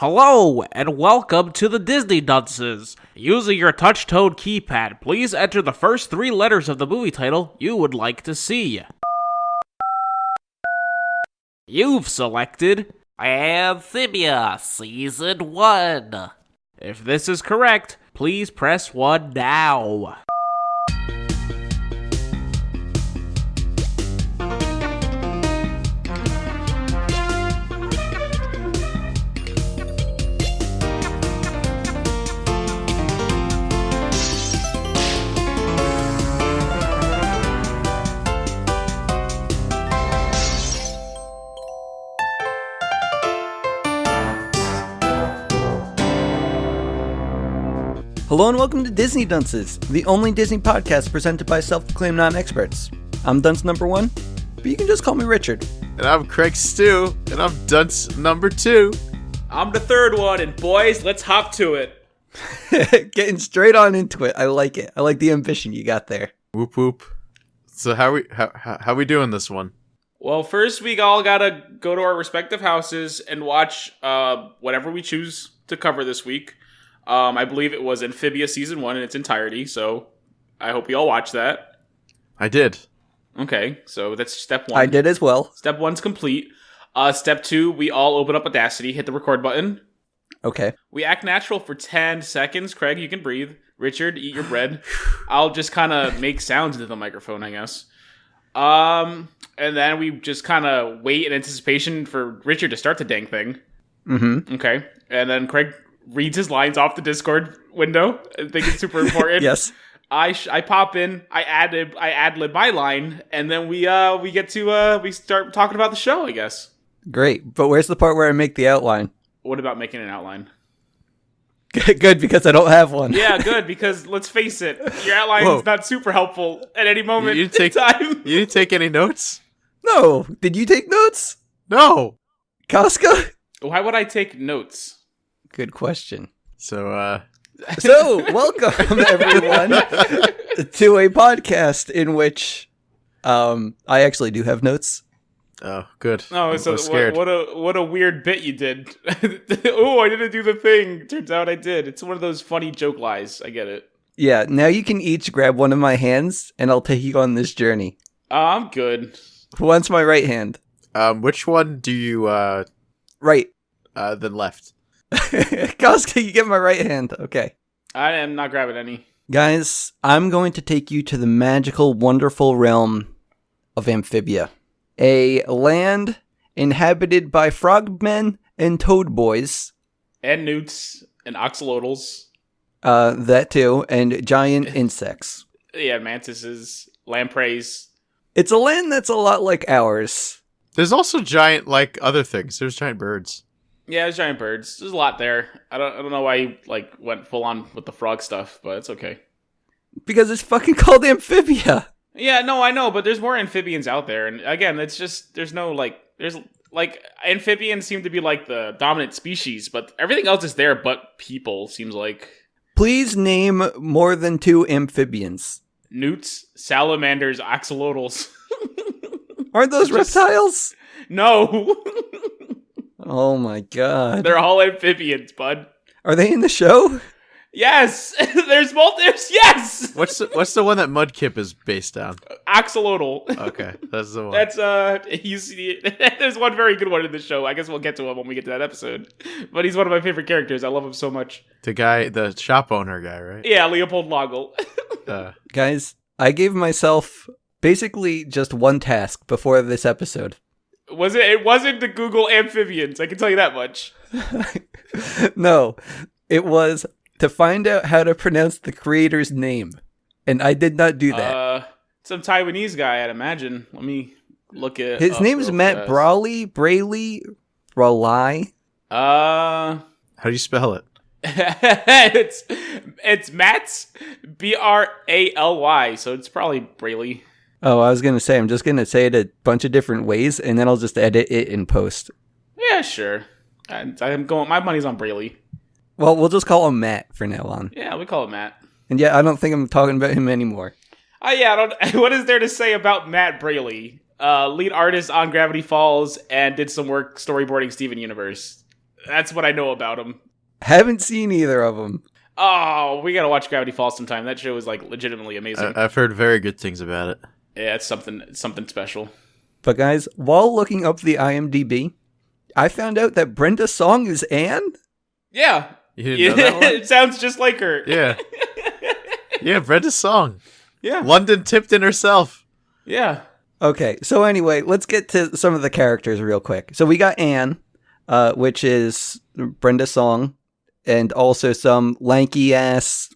Hello, and welcome to the Disney Dunces. Using your touch-tone keypad, please enter the first 3 letters of the movie title you would like to see. You've selected Amphibia Season 1. If this is correct, please press 1 now. Hello and welcome to Disney Dunces, the only Disney podcast presented by self-proclaimed non-experts. I'm Dunce number 1, but you can just call me Richard. And I'm Craig Stew, and I'm Dunce number 2. I'm the third one, and boys, let's hop to it. Getting straight on into it. I like it. I like the ambition you got there. Whoop whoop. So how we doing this one? Well, first we all gotta go to our respective houses and watch whatever we choose to cover this week. I believe it was Amphibia Season 1 in its entirety, so I hope you all watched that. I did. Okay, so that's step 1. I did as well. Step 1's complete. Step 2, we all open up Audacity, hit the record button. Okay. We act natural for 10 seconds. Craig, you can breathe. Richard, eat your bread. I'll just kind of make sounds into the microphone, I guess. And then we just kind of wait in anticipation for Richard to start the dang thing. Mm-hmm. Okay. And then Craig reads his lines off the Discord window. I think it's super important. Yes. I pop in, I ad-lib my line, and then we start talking about the show, I guess. Great. But where's the part where I make the outline? What about making an outline? Good, because I don't have one. Yeah, good, because let's face it, your outline is not super helpful at any moment You in time. didn't take any notes? No. Did you take notes? No. Casca? Why would I take notes? Good question. So, welcome everyone to a podcast in which I actually do have notes. oh, good. Oh, I so was scared. what a weird bit you did. Oh, I didn't do the thing. Turns out I did. It's one of those funny joke lies. I get it. Yeah, now you can each grab one of my hands and I'll take you on this journey. I'm good. Who wants my right hand? Which one do you, Right. then left? Casca, you get my right hand. Okay. I am not grabbing any. Guys, I'm going to take you to the magical, wonderful realm of Amphibia. A land inhabited by frogmen and toad boys. And newts and axolotls. That too, and giant insects. Yeah, mantises, lampreys. It's a land that's a lot like ours. There's also giant, other things. There's giant birds. Yeah, there's giant birds. There's a lot there. I don't know why you went full on with the frog stuff, but it's okay. Because it's fucking called Amphibia. Yeah, no, I know, but there's more amphibians out there, and again, it's just there's amphibians seem to be the dominant species, but everything else is there but people, seems like. Please name more than 2 amphibians. Newts, salamanders, axolotls. Aren't those reptiles? No. Oh my god. They're all amphibians, bud. Are they in the show? Yes! There's yes! What's the one that Mudkip is based on? Axolotl. Okay, that's the one. That's, there's one very good one in the show. I guess we'll get to him when we get to that episode. But he's one of my favorite characters. I love him so much. The shop owner guy, right? Yeah, Leopold Loggle. Guys, I gave myself basically just one task before this episode. It wasn't to Google amphibians, I can tell you that much. No, it was to find out how to pronounce the creator's name. And I did not do that. Some Taiwanese guy, I'd imagine. Let me look at his name is Matt Braley. How do you spell it? it's Matt's Brally, so it's probably Braley. Oh, I was going to say, I'm just going to say it a bunch of different ways, and then I'll just edit it in post. Yeah, sure. My money's on Braley. Well, we'll just call him Matt for now on. Yeah, we call it Matt. And yeah, I don't think I'm talking about him anymore. What is there to say about Matt Braley? Lead artist on Gravity Falls and did some work storyboarding Steven Universe. That's what I know about him. Haven't seen either of them. Oh, we gotta watch Gravity Falls sometime. That show is like legitimately amazing. I've heard very good things about it. Yeah, it's something special. But guys, while looking up the IMDb, I found out that Brenda Song is Anne. Yeah. You didn't know that one? It sounds just like her. Yeah. Yeah, Brenda's song. Yeah. London Tipton herself. Yeah. Okay, so anyway, let's get to some of the characters real quick. So we got Anne, which is Brenda Song, and also some lanky-ass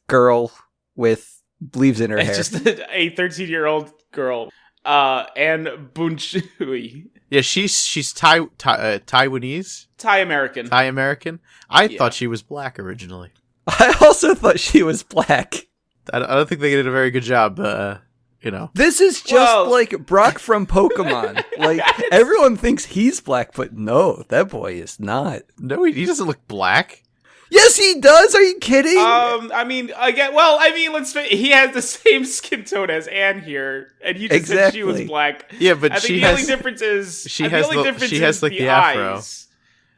girl with leaves in her hair. It's just a 13-year-old girl. Anne Bunchui. Yeah, she's Taiwanese? Thai American. Thai American? I Yeah. thought she was black originally. I also thought she was black. I don't think they did a very good job, This is just Well- like Brock from Pokemon. Like, everyone thinks he's black, but no, that boy is not. No, he doesn't look black. Yes, he does. Are you kidding? He has the same skin tone as Anne here, and you just said she was Exactly. black. Yeah, but I think she the has only difference is she has the afro. eyes.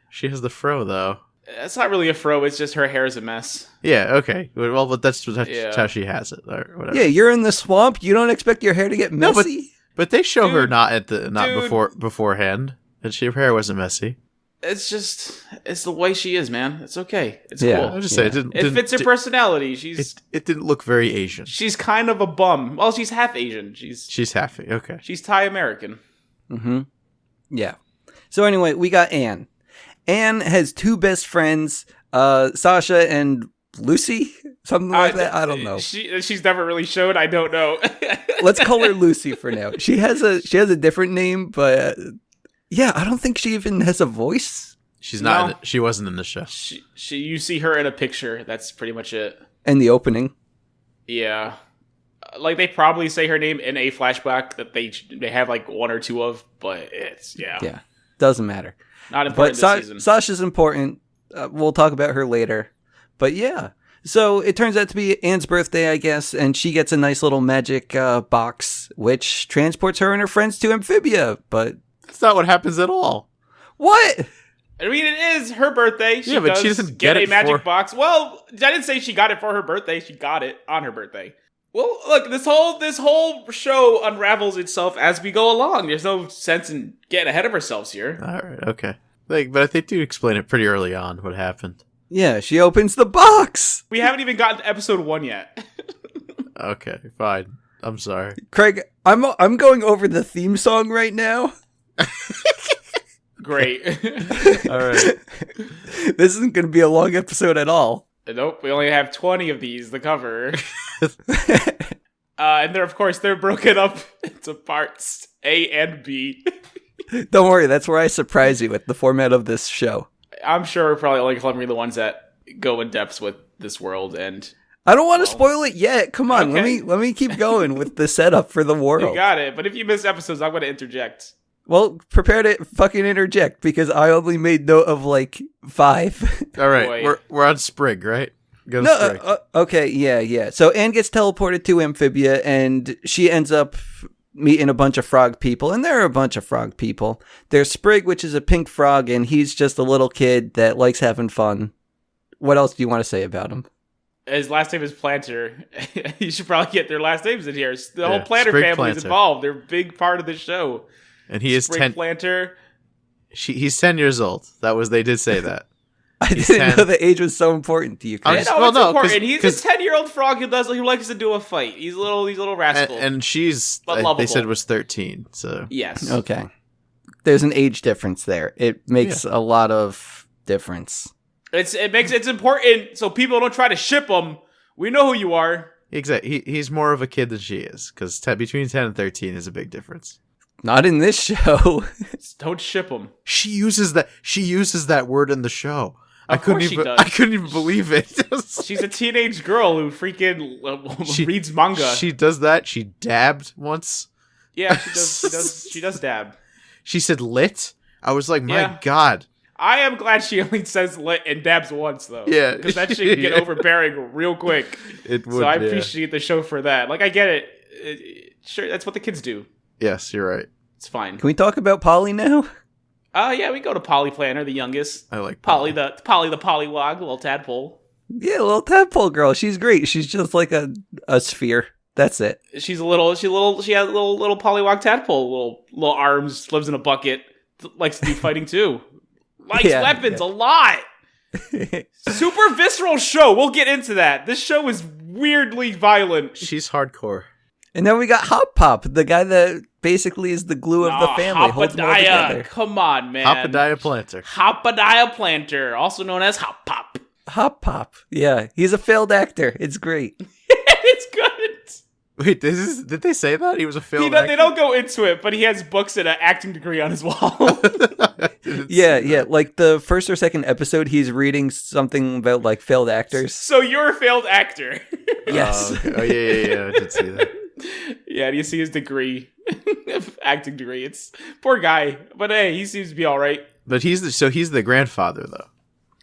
She has the fro though. It's not really a fro; it's just her hair is a mess. Yeah, okay. Well, but that's Yeah. how she has it, or whatever. yeah, you're in the swamp. You don't expect your hair to get No, but- messy? But they show her Dude, not dude. beforehand, and her hair wasn't messy. It's the way she is, man. It's okay. It's Yeah. I'm cool. just saying, It fits her personality. It didn't look very Asian. She's kind of a bum. Well, she's half Asian. She's half okay. She's Thai American. Mm-hmm. Yeah. So anyway, we got Anne. Anne has two best friends, Sasha and Lucy, something like that. I don't know. She's never really showed. I don't know. Let's call her Lucy for now. She has a different name, but yeah, I don't think she even has a voice. She's not. No. She wasn't in the show. You see her in a picture. That's pretty much it. In the opening. Yeah. Like they probably say her name in a flashback that they have like one or two of, but it's Yeah, doesn't matter. not But important this season. Sasha's important. We'll talk about her later. But yeah, so it turns out to be Anne's birthday, I guess, and she gets a nice little magic box, which transports her and her friends to Amphibia. But That's not what happens at all. what? I mean, it is her birthday. Yeah, but she doesn't get a it magic for- box. Well, I didn't say she got it for her birthday. She got it on her birthday. Well, look, this whole show unravels itself as we go along. There's no sense in getting ahead of ourselves here. All right, okay. But they do explain it pretty early on what happened. Yeah, she opens the box. We haven't even gotten to episode 1 yet. Okay, fine. I'm sorry. Craig, I'm going over the theme song right now. Great. All right. This isn't going to be a long episode at all. Nope, we only have 20 of these to cover. And they're broken up into parts A and B. Don't worry, that's where I surprise you with the format of this show. I'm sure we're probably only covering the ones that go in depth with this world, and I don't want to spoil it yet. Come on, Okay. let me keep going with the setup for the you world. got it. But if you miss episodes, I'm going to interject. Well, prepare to fucking interject because I only made note of like 5. All right. Boy. We're on Sprig, right? Go to No, Sprig. okay, yeah. So Anne gets teleported to Amphibia, and she ends up meeting a bunch of frog people, and there are a bunch of frog people. There's Sprig, which is a pink frog, and he's just a little kid that likes having fun. What else do you want to say about him? His last name is Planter. You should probably get their last names in here. The whole Yeah, Planter Sprig family is Planter. involved. They're a big part of the show. And he is Sprig 10. Planter. He's 10 years old. They did say that. I He's didn't 10. know the age was so important to you, I'm Chris. just- No, well, it's no, important. 'cause- He's a 10-year-old frog who likes to do a fight. He's a little rascal. And she's But they lovable. said was 13. So yes. Okay. There's an age difference there. It makes a lot of difference. It's important so people don't try to ship him. We know who you are. exactly, he's more of a kid than she is because between 10 and 13 is a big difference. Not in this show. Don't ship him. She uses that word in the show. I Of course couldn't she even does. I couldn't even believe it. She's a teenage girl who freaking She- reads manga. She does that. She dabbed once. Yeah, she does dab. She said lit. I was like, my Yeah. God. I am glad she only says lit and dabs once though. Yeah. Because that shit can get Yeah. overbearing real quick. It would. So I yeah. appreciate the show for that. Like I get it. Sure, that's what the kids do. Yes, you're right. It's fine. Can we talk about Polly now? Yeah, we go to Polly Planner, the youngest. I like Polly the Pollywog, little tadpole. Yeah, little tadpole girl. She's great. She's just like a sphere. That's it. She has a little Pollywog tadpole, little arms, lives in a bucket, likes to do fighting too. Likes weapons a lot. Super visceral show. We'll get into that. This show is weirdly violent. She's hardcore. And then we got Hop Pop, the guy that basically is the glue of the family, holds them all together. Come on, man. Hoppadiah Planter. Hoppadiah Planter, also known as Hop Pop. Hop Pop. Yeah, he's a failed actor. It's great. It's good. Wait, did they say that? He was a failed actor? They don't go into it, but he has books and an acting degree on his wall. Yeah. Like the first or second episode, he's reading something about like failed actors. So you're a failed actor. Yes. Oh, yeah. I did see that. Yeah, do you see his degree? Acting degree. It's poor guy. But hey, he seems to be all right. But he's the grandfather, though.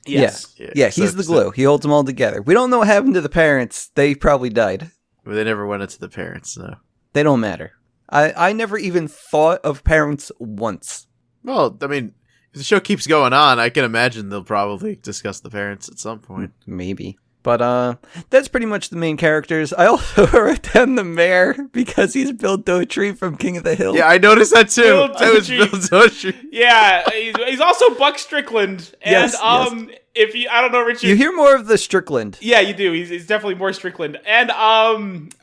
Yes. Yeah, he's the glue. He holds them all together. We don't know what happened to the parents. They probably died. But they never went into the parents, no. They don't matter. I never even thought of parents once. Well, I mean, if the show keeps going on, I can imagine they'll probably discuss the parents at some point. Maybe. But that's pretty much the main characters. I also wrote down the mayor because he's Bill Dotree from King of the Hill. Yeah, I noticed that too. Bill That was Bill Dotree. Yeah, he's also Buck Strickland. And Yes. if you, I don't know, Richard. You hear more of the Strickland. Yeah, you do. He's definitely more Strickland. And I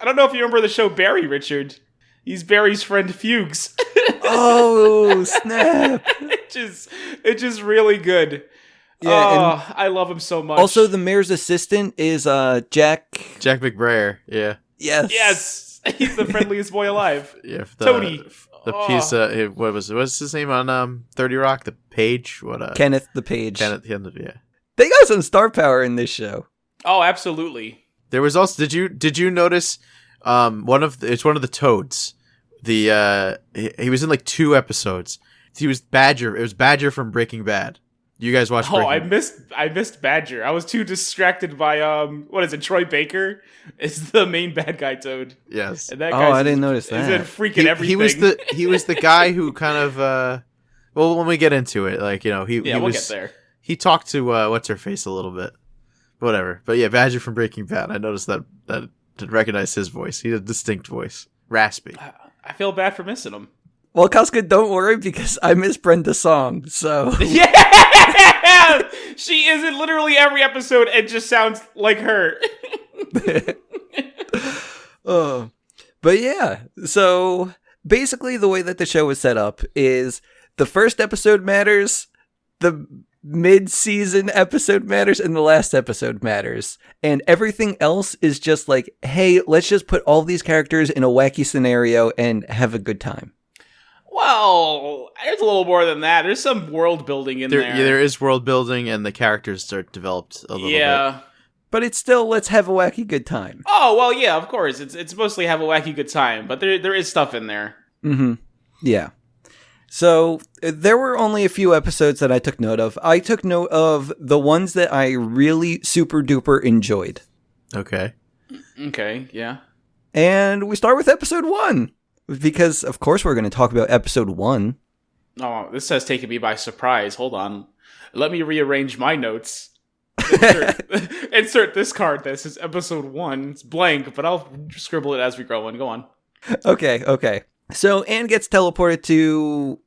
don't know if you remember the show Barry, Richard. He's Barry's friend Fuchs. Oh, snap. It's just really good. Yeah, I love him so much. Also, the mayor's assistant is Jack. Jack McBrayer, yeah. Yes. he's the friendliest boy alive. Yeah, Tony. The piece, what's his name on 30 Rock? The Page? Kenneth the Page. Kenneth, yeah. They got some star power in this show. Oh, absolutely. There was also, did you notice, it's one of the Toads. He was in like 2 episodes. He was Badger. It was Badger from Breaking Bad. You guys watched Breaking Bad? I missed Badger. I was too distracted by what is it? Troy Baker is the main bad guy Toad. Yes. And that I didn't notice that. He's in freaking everything. He was the guy who kind of well, when we get into it, like, you know, we'll get there. He talked to what's her face a little bit. Whatever. But yeah, Badger from Breaking Bad. I noticed that didn't recognize his voice. He had a distinct voice. Raspy. I feel bad for missing him. Well, Casca, don't worry because I miss Brenda's song, so... Yeah! She is in literally every episode and just sounds like her. But yeah, so basically the way that the show is set up is the first episode matters, the mid-season episode matters, and the last episode matters. And everything else is just like, hey, let's just put all these characters in a wacky scenario and have a good time. Well, there's a little more than that. There's some world building in there. Yeah, there is world building, and the characters start developed a little bit. But it's still, let's have a wacky good time. Oh, well, yeah, of course. It's mostly have a wacky good time, but there is stuff in there. Mm-hmm. Yeah. So there were only a few episodes that I took note of. I took note of the ones that I really super duper enjoyed. Okay. Okay, yeah. And we start with episode 1. Because, of course, we're going to talk about episode 1. Oh, this has taken me by surprise. Hold on. Let me rearrange my notes. Insert this card that says episode 1. It's blank, but I'll scribble it as we go on. Go on. Okay. So, Anne gets teleported to...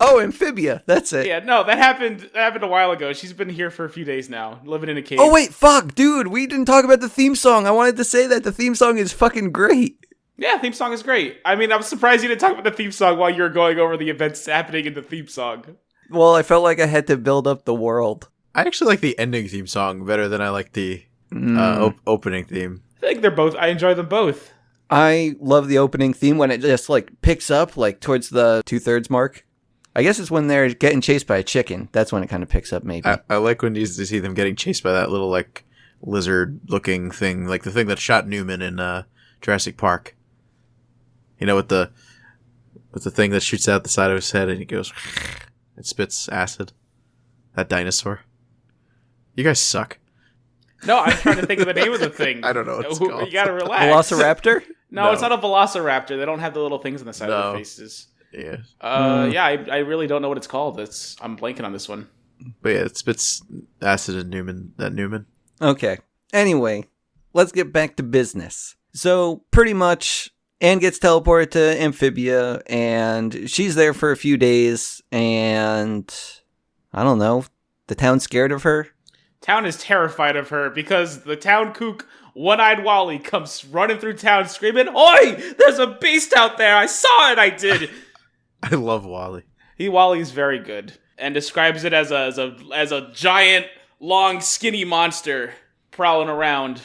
Oh, Amphibia. That's it. Yeah, no, that happened a while ago. She's been here for a few days now, living in a cave. Oh, wait, fuck, dude. We didn't talk about the theme song. I wanted to say that the theme song is fucking great. Yeah, theme song is great. I mean, I'm surprised you didn't talk about the theme song while you were going over the events happening in the theme song. Well, I felt like I had to build up the world. I actually like the ending theme song better than I like the opening theme. I think they're both. I enjoy them both. I love the opening theme when it just, like, picks up, like, towards the 2/3 mark. I guess it's when they're getting chased by a chicken. That's when it kind of picks up, maybe. I like when you see them getting chased by that little, like, lizard-looking thing, like the thing that shot Newman in Jurassic Park. You know, with the thing that shoots out the side of his head and he goes, it spits acid. That dinosaur. You guys suck. No, I'm trying to think of the name of the thing. I don't know what it's called. You gotta relax. Velociraptor? No, it's not a velociraptor. They don't have the little things on the side of their faces. Yeah. Yeah, I really don't know what it's called. I'm blanking on this one. But yeah, it spits acid at Newman. Okay. Anyway, let's get back to business. So, pretty much, Anne gets teleported to Amphibia, and she's there for a few days, and I don't know, the town's scared of her? Town is terrified of her because the town kook, One-Eyed Wally, comes running through town screaming, "Oi! There's a beast out there! I saw it, I did!" I love Wally. Wally's very good, and describes it as a giant, long, skinny monster prowling around,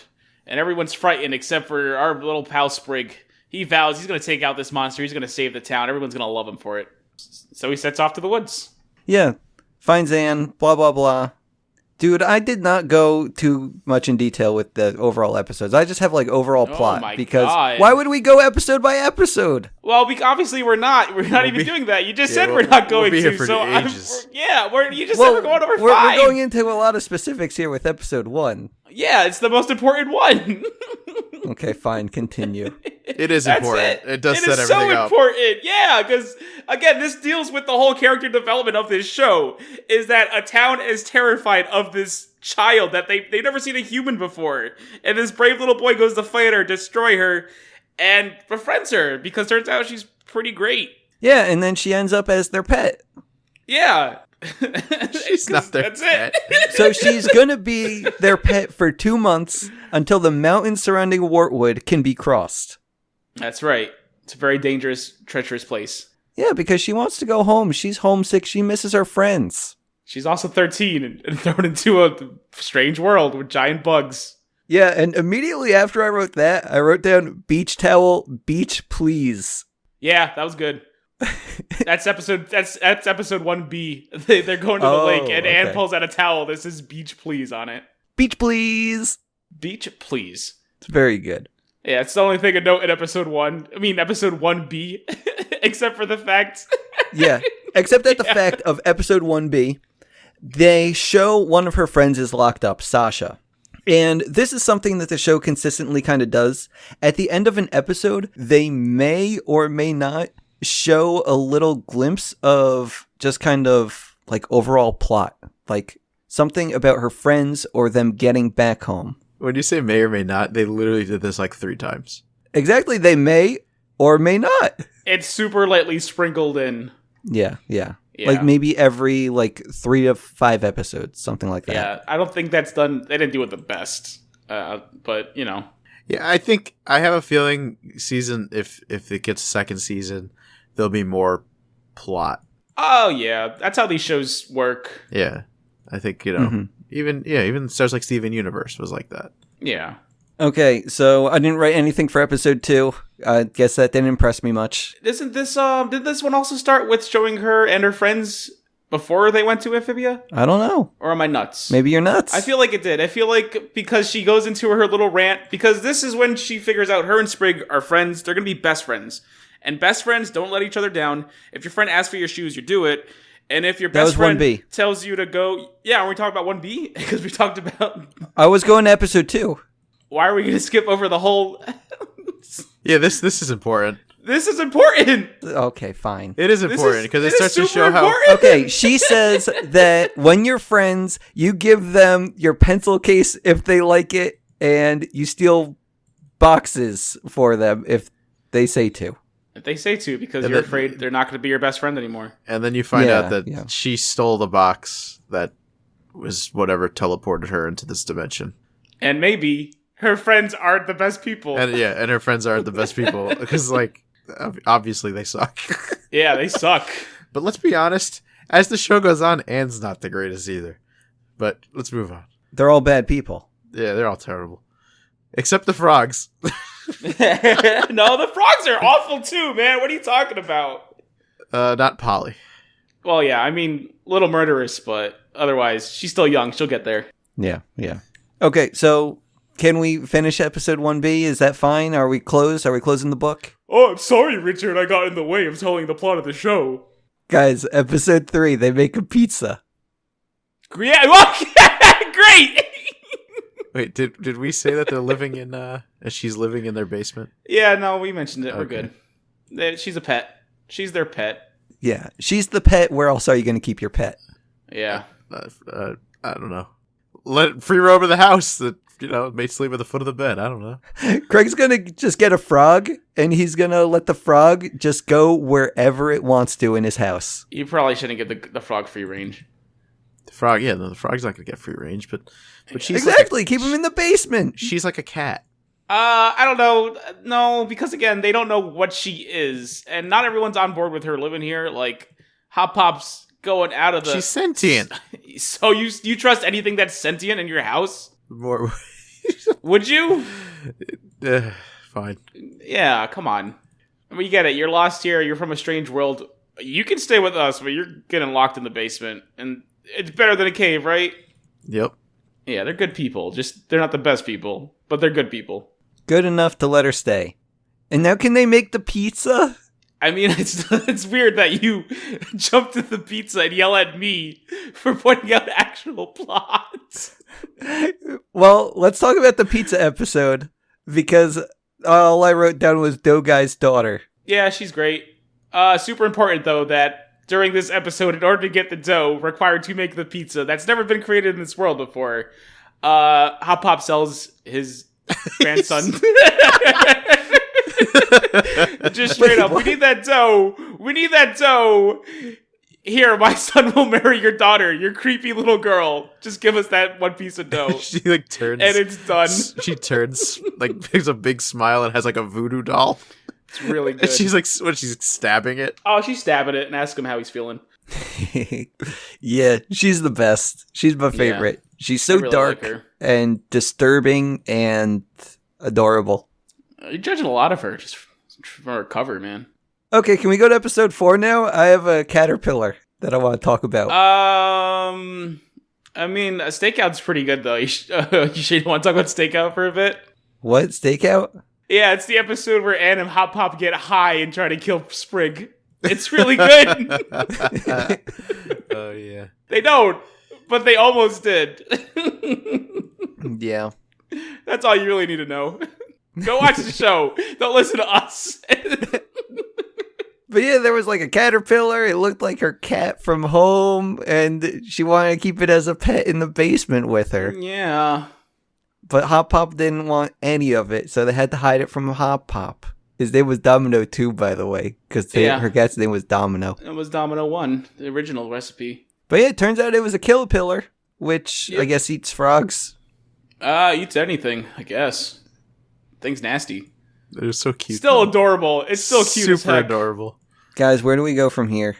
and everyone's frightened except for our little pal Sprig. He vows he's going to take out this monster, he's going to save the town, everyone's going to love him for it. So he sets off to the woods. Yeah. Finds Anne, blah, blah, blah. Dude, I did not go too much in detail with the overall episodes. I just have like overall plot my because God. Why would we go episode by episode? Well, obviously we're not even doing that. You just said we're not going be to. here for So ages. you just said we're going over 5. We're going into a lot of specifics here with episode 1. Yeah, it's the most important one. Okay, fine, continue. It is That's important. It does set is everything so up. important. Yeah, because again, this deals with the whole character development of this show. Is that a town is terrified of this child that they've never seen a human before, and this brave little boy goes to fight her, destroy her, and befriends her because turns out she's pretty great. Yeah, and then she ends up as their pet. Yeah. She's not their That's pet. it. So she's gonna be their pet for 2 months until the mountains surrounding Wartwood can be crossed. That's right. It's a very dangerous, treacherous place. Yeah, because she wants to go home. She's homesick. She misses her friends. She's also 13 and thrown into a strange world with giant bugs. Yeah, and immediately after I wrote that, I wrote down beach towel, beach please. Yeah, that was good. That's episode 1B. They're going to the lake, and Anne okay. pulls out a towel that says "Beach, please" on it. Beach please. Beach, please. It's very good. Yeah, it's the only thing to note in episode 1B, except for the fact. Yeah, except that the fact of episode 1B, they show one of her friends is locked up, Sasha. And this is something that the show consistently kind of does. At the end of an episode, they may or may not show a little glimpse of just kind of like overall plot, like something about her friends or them getting back home. When you say may or may not, they literally did this like 3 times. Exactly, they may or may not. It's super lightly sprinkled in. Yeah. Yeah. Like maybe every like 3 to 5 episodes, something like that. Yeah, I don't think that's done. They didn't do it the best, but you know. Yeah, I have a feeling if it gets a second season, there'll be more plot. Oh yeah, that's how these shows work. Yeah, I think even stars like Steven Universe was like that. Yeah. Okay, so I didn't write anything for episode 2. I guess that didn't impress me much. Isn't this did this one also start with showing her and her friends before they went to Amphibia? I don't know. Or am I nuts? Maybe you're nuts. I feel like it did. I feel like because she goes into her little rant, because this is when she figures out her and Sprig are friends. They're going to be best friends. And best friends don't let each other down. If your friend asks for your shoes, you do it. And if your best friend 1B. tells you to go... Yeah, are we talking about 1B? Because we talked about... I was going to episode 2. Why are we going to skip over the whole... Yeah, this is important. This is important! Okay, fine. It is important because it starts to show important. how. Okay, she says that when you're friends, you give them your pencil case if they like it, and you steal boxes for them if they say to. If they say to, because And you're then- afraid they're not going to be your best friend anymore. And then you find out Yeah, that she stole the box that was whatever teleported her into this dimension. And maybe her friends aren't the best people. And and her friends aren't the best people because like obviously they suck. Yeah, they suck. But let's be honest, as the show goes on, Anne's not the greatest either. But let's move on. They're all bad people. Yeah, they're all terrible. Except the frogs. No, the frogs are awful too, man. What are you talking about? Not Polly. Well, yeah, I mean, little murderous, but otherwise, she's still young. She'll get there. Yeah. Okay, so can we finish episode 1B? Is that fine? Are we closed? Are we closing the book? Oh, I'm sorry, Richard. I got in the way of telling the plot of the show. Guys, episode 3, they make a pizza. Yeah, well, great. Wait, did we say that they're living in she's living in their basement? Yeah, no, we mentioned it. We're Okay. good. She's a pet. She's their pet. Yeah, she's the pet. Where else are you going to keep your pet? Yeah. I don't know. Let free roam of the house that, may sleep at the foot of the bed. I don't know. Craig's going to just get a frog, and he's going to let the frog just go wherever it wants to in his house. You probably shouldn't give the frog free range. The frog, the frog's not going to get free range, but she's Exactly. Keep him in the basement. She's like a cat. I don't know. No, because again, they don't know what she is, and not everyone's on board with her living here. Like, Hop Pop's going out of the... She's sentient. So you trust anything that's sentient in your house? More. Would you? Fine. Yeah, come on. I mean, you get it. You're lost here. You're from a strange world. You can stay with us, but you're getting locked in the basement, and it's better than a cave, right? Yep. Yeah, they're good people. Just, they're not the best people, but they're good people. Good enough to let her stay. And now can they make the pizza? I mean, it's weird that you jump to the pizza and yell at me for pointing out actual plots. Well, let's talk about the pizza episode, because all I wrote down was Dough Guy's daughter. Yeah, she's great. Super important, though, that during this episode, in order to get the dough required to make the pizza that's never been created in this world before, Hop Pop sells his grandson. Just straight up, we need that dough. We need that dough. Here, my son will marry your daughter, your creepy little girl. Just give us that one piece of dough. She turns, and it's done. She turns, makes a big smile and has a voodoo doll. It's really good. And she's she's stabbing it. Oh, she's stabbing it and ask him how he's feeling. Yeah, she's the best. She's my favorite. Yeah, she's so really dark and disturbing and adorable. You're judging a lot of her just from her cover, man. Okay, can we go to episode 4 now? I have a caterpillar that I want to talk about. I mean, Stakeout's pretty good, though. You should want to talk about Stakeout for a bit? What? Stakeout? Yeah, it's the episode where Ann and Hop Pop get high and try to kill Sprig. It's really good. Oh, yeah. They don't, but they almost did. Yeah. That's all you really need to know. Go watch the show. Don't listen to us. But yeah, there was like a caterpillar. It looked like her cat from home, and she wanted to keep it as a pet in the basement with her. Yeah. But Hop Pop didn't want any of it, so they had to hide it from Hop Pop. His name was Domino too, by the way, because her cat's name was Domino. It was Domino 1, the original recipe. But yeah, it turns out it was a caterpillar, which I guess eats frogs. Eats anything, I guess. Thing's nasty. They're so cute. Still adorable. It's still cute as heck. Super adorable. Guys, where do we go from here?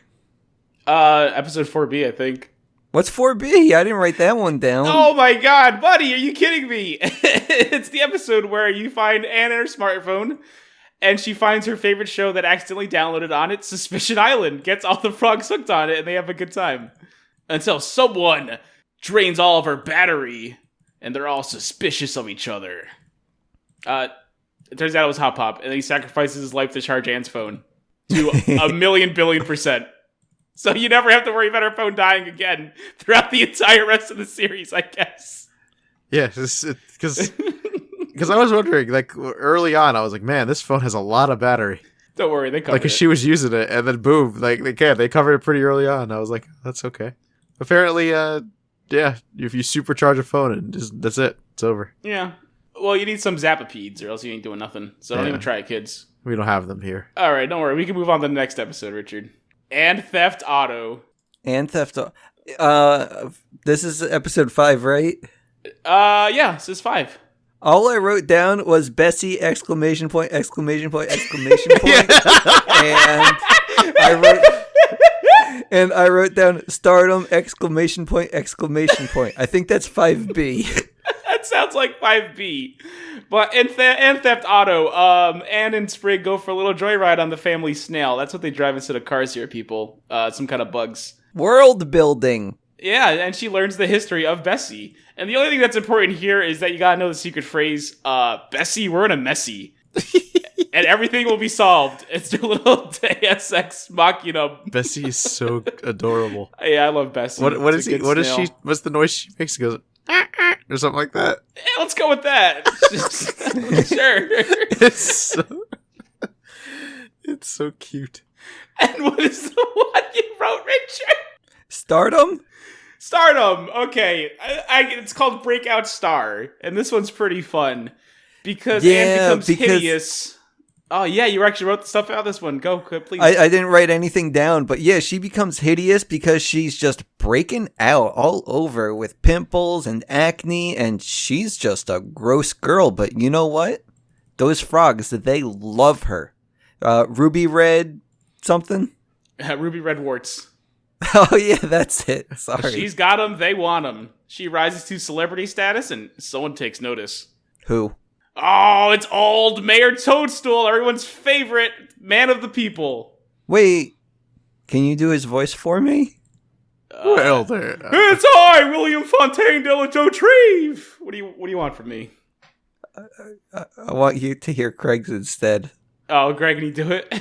Episode 4B, I think. What's 4B? I didn't write that one down. Oh my god, buddy, are you kidding me? It's the episode where you find Anne in her smartphone, and she finds her favorite show that accidentally downloaded on it, Suspicion Island, gets all the frogs hooked on it, and they have a good time. Until someone drains all of her battery, and they're all suspicious of each other. It turns out it was Hop Pop, and he sacrifices his life to charge Anne's phone to 1,000,000,000,000%. So you never have to worry about her phone dying again throughout the entire rest of the series, I guess. Yeah, because I was wondering, early on, I was like, man, this phone has a lot of battery. Don't worry, they covered it. Because she was using it, and then boom, they covered it pretty early on. I was like, that's okay. Apparently, yeah, if you supercharge a phone, that's it. It's over. Yeah. Well, you need some Zappapeds, or else you ain't doing nothing. So don't even try it, kids. We don't have them here. All right, don't worry. We can move on to the next episode, Richard. And Theft Auto. And Theft Auto. This is episode 5, right? Yeah, this is 5. All I wrote down was Bessie, exclamation point, exclamation point, exclamation point. And I wrote down Stardom, exclamation point, exclamation point. I think that's 5B. That sounds like 5B. But in Theft Auto, Anne and Sprig go for a little joyride on the family snail. That's what they drive instead of cars here, people. Some kind of bugs. World building. Yeah, and she learns the history of Bessie. And the only thing that's important here is that you gotta know the secret phrase, Bessie, we're in a messy. And everything will be solved. It's their little Deus Ex Machina. Bessie is so adorable. Yeah, I love Bessie. What's the noise she makes? She goes, or something like that. Yeah, let's go with that. Sure. It's so cute. And what is the one you wrote, Richard? Stardom? Stardom. Okay, it's called Breakout Star, and this one's pretty fun because Anne becomes hideous. Oh yeah, you actually wrote the stuff out. This one, go please. I didn't write anything down, but yeah, she becomes hideous because she's just breaking out all over with pimples and acne, and she's just a gross girl. But you know what? Those frogs, they love her. Ruby Red something? Ruby Red Warts. Oh yeah, that's it. Sorry. She's got them. They want them. She rises to celebrity status, and someone takes notice. Who? Oh, it's old Mayor Toadstool, everyone's favorite man of the people. Wait, can you do his voice for me? Well, there. It's I, William Fontaine de la Dautreve. What do you want from me? I want you to hear Craig's instead. Oh, Greg, can you do it?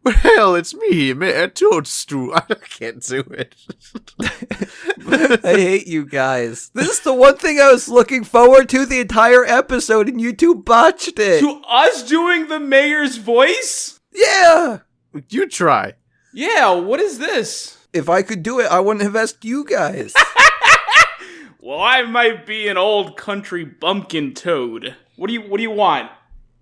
Well, it's me, Mayor Toadstool. I can't do it. I hate you guys. This is the one thing I was looking forward to the entire episode, and you two botched it. To us doing the mayor's voice? Yeah! You try. Yeah, what is this? If I could do it, I wouldn't have asked you guys. Well, I might be an old country bumpkin toad. What do you want?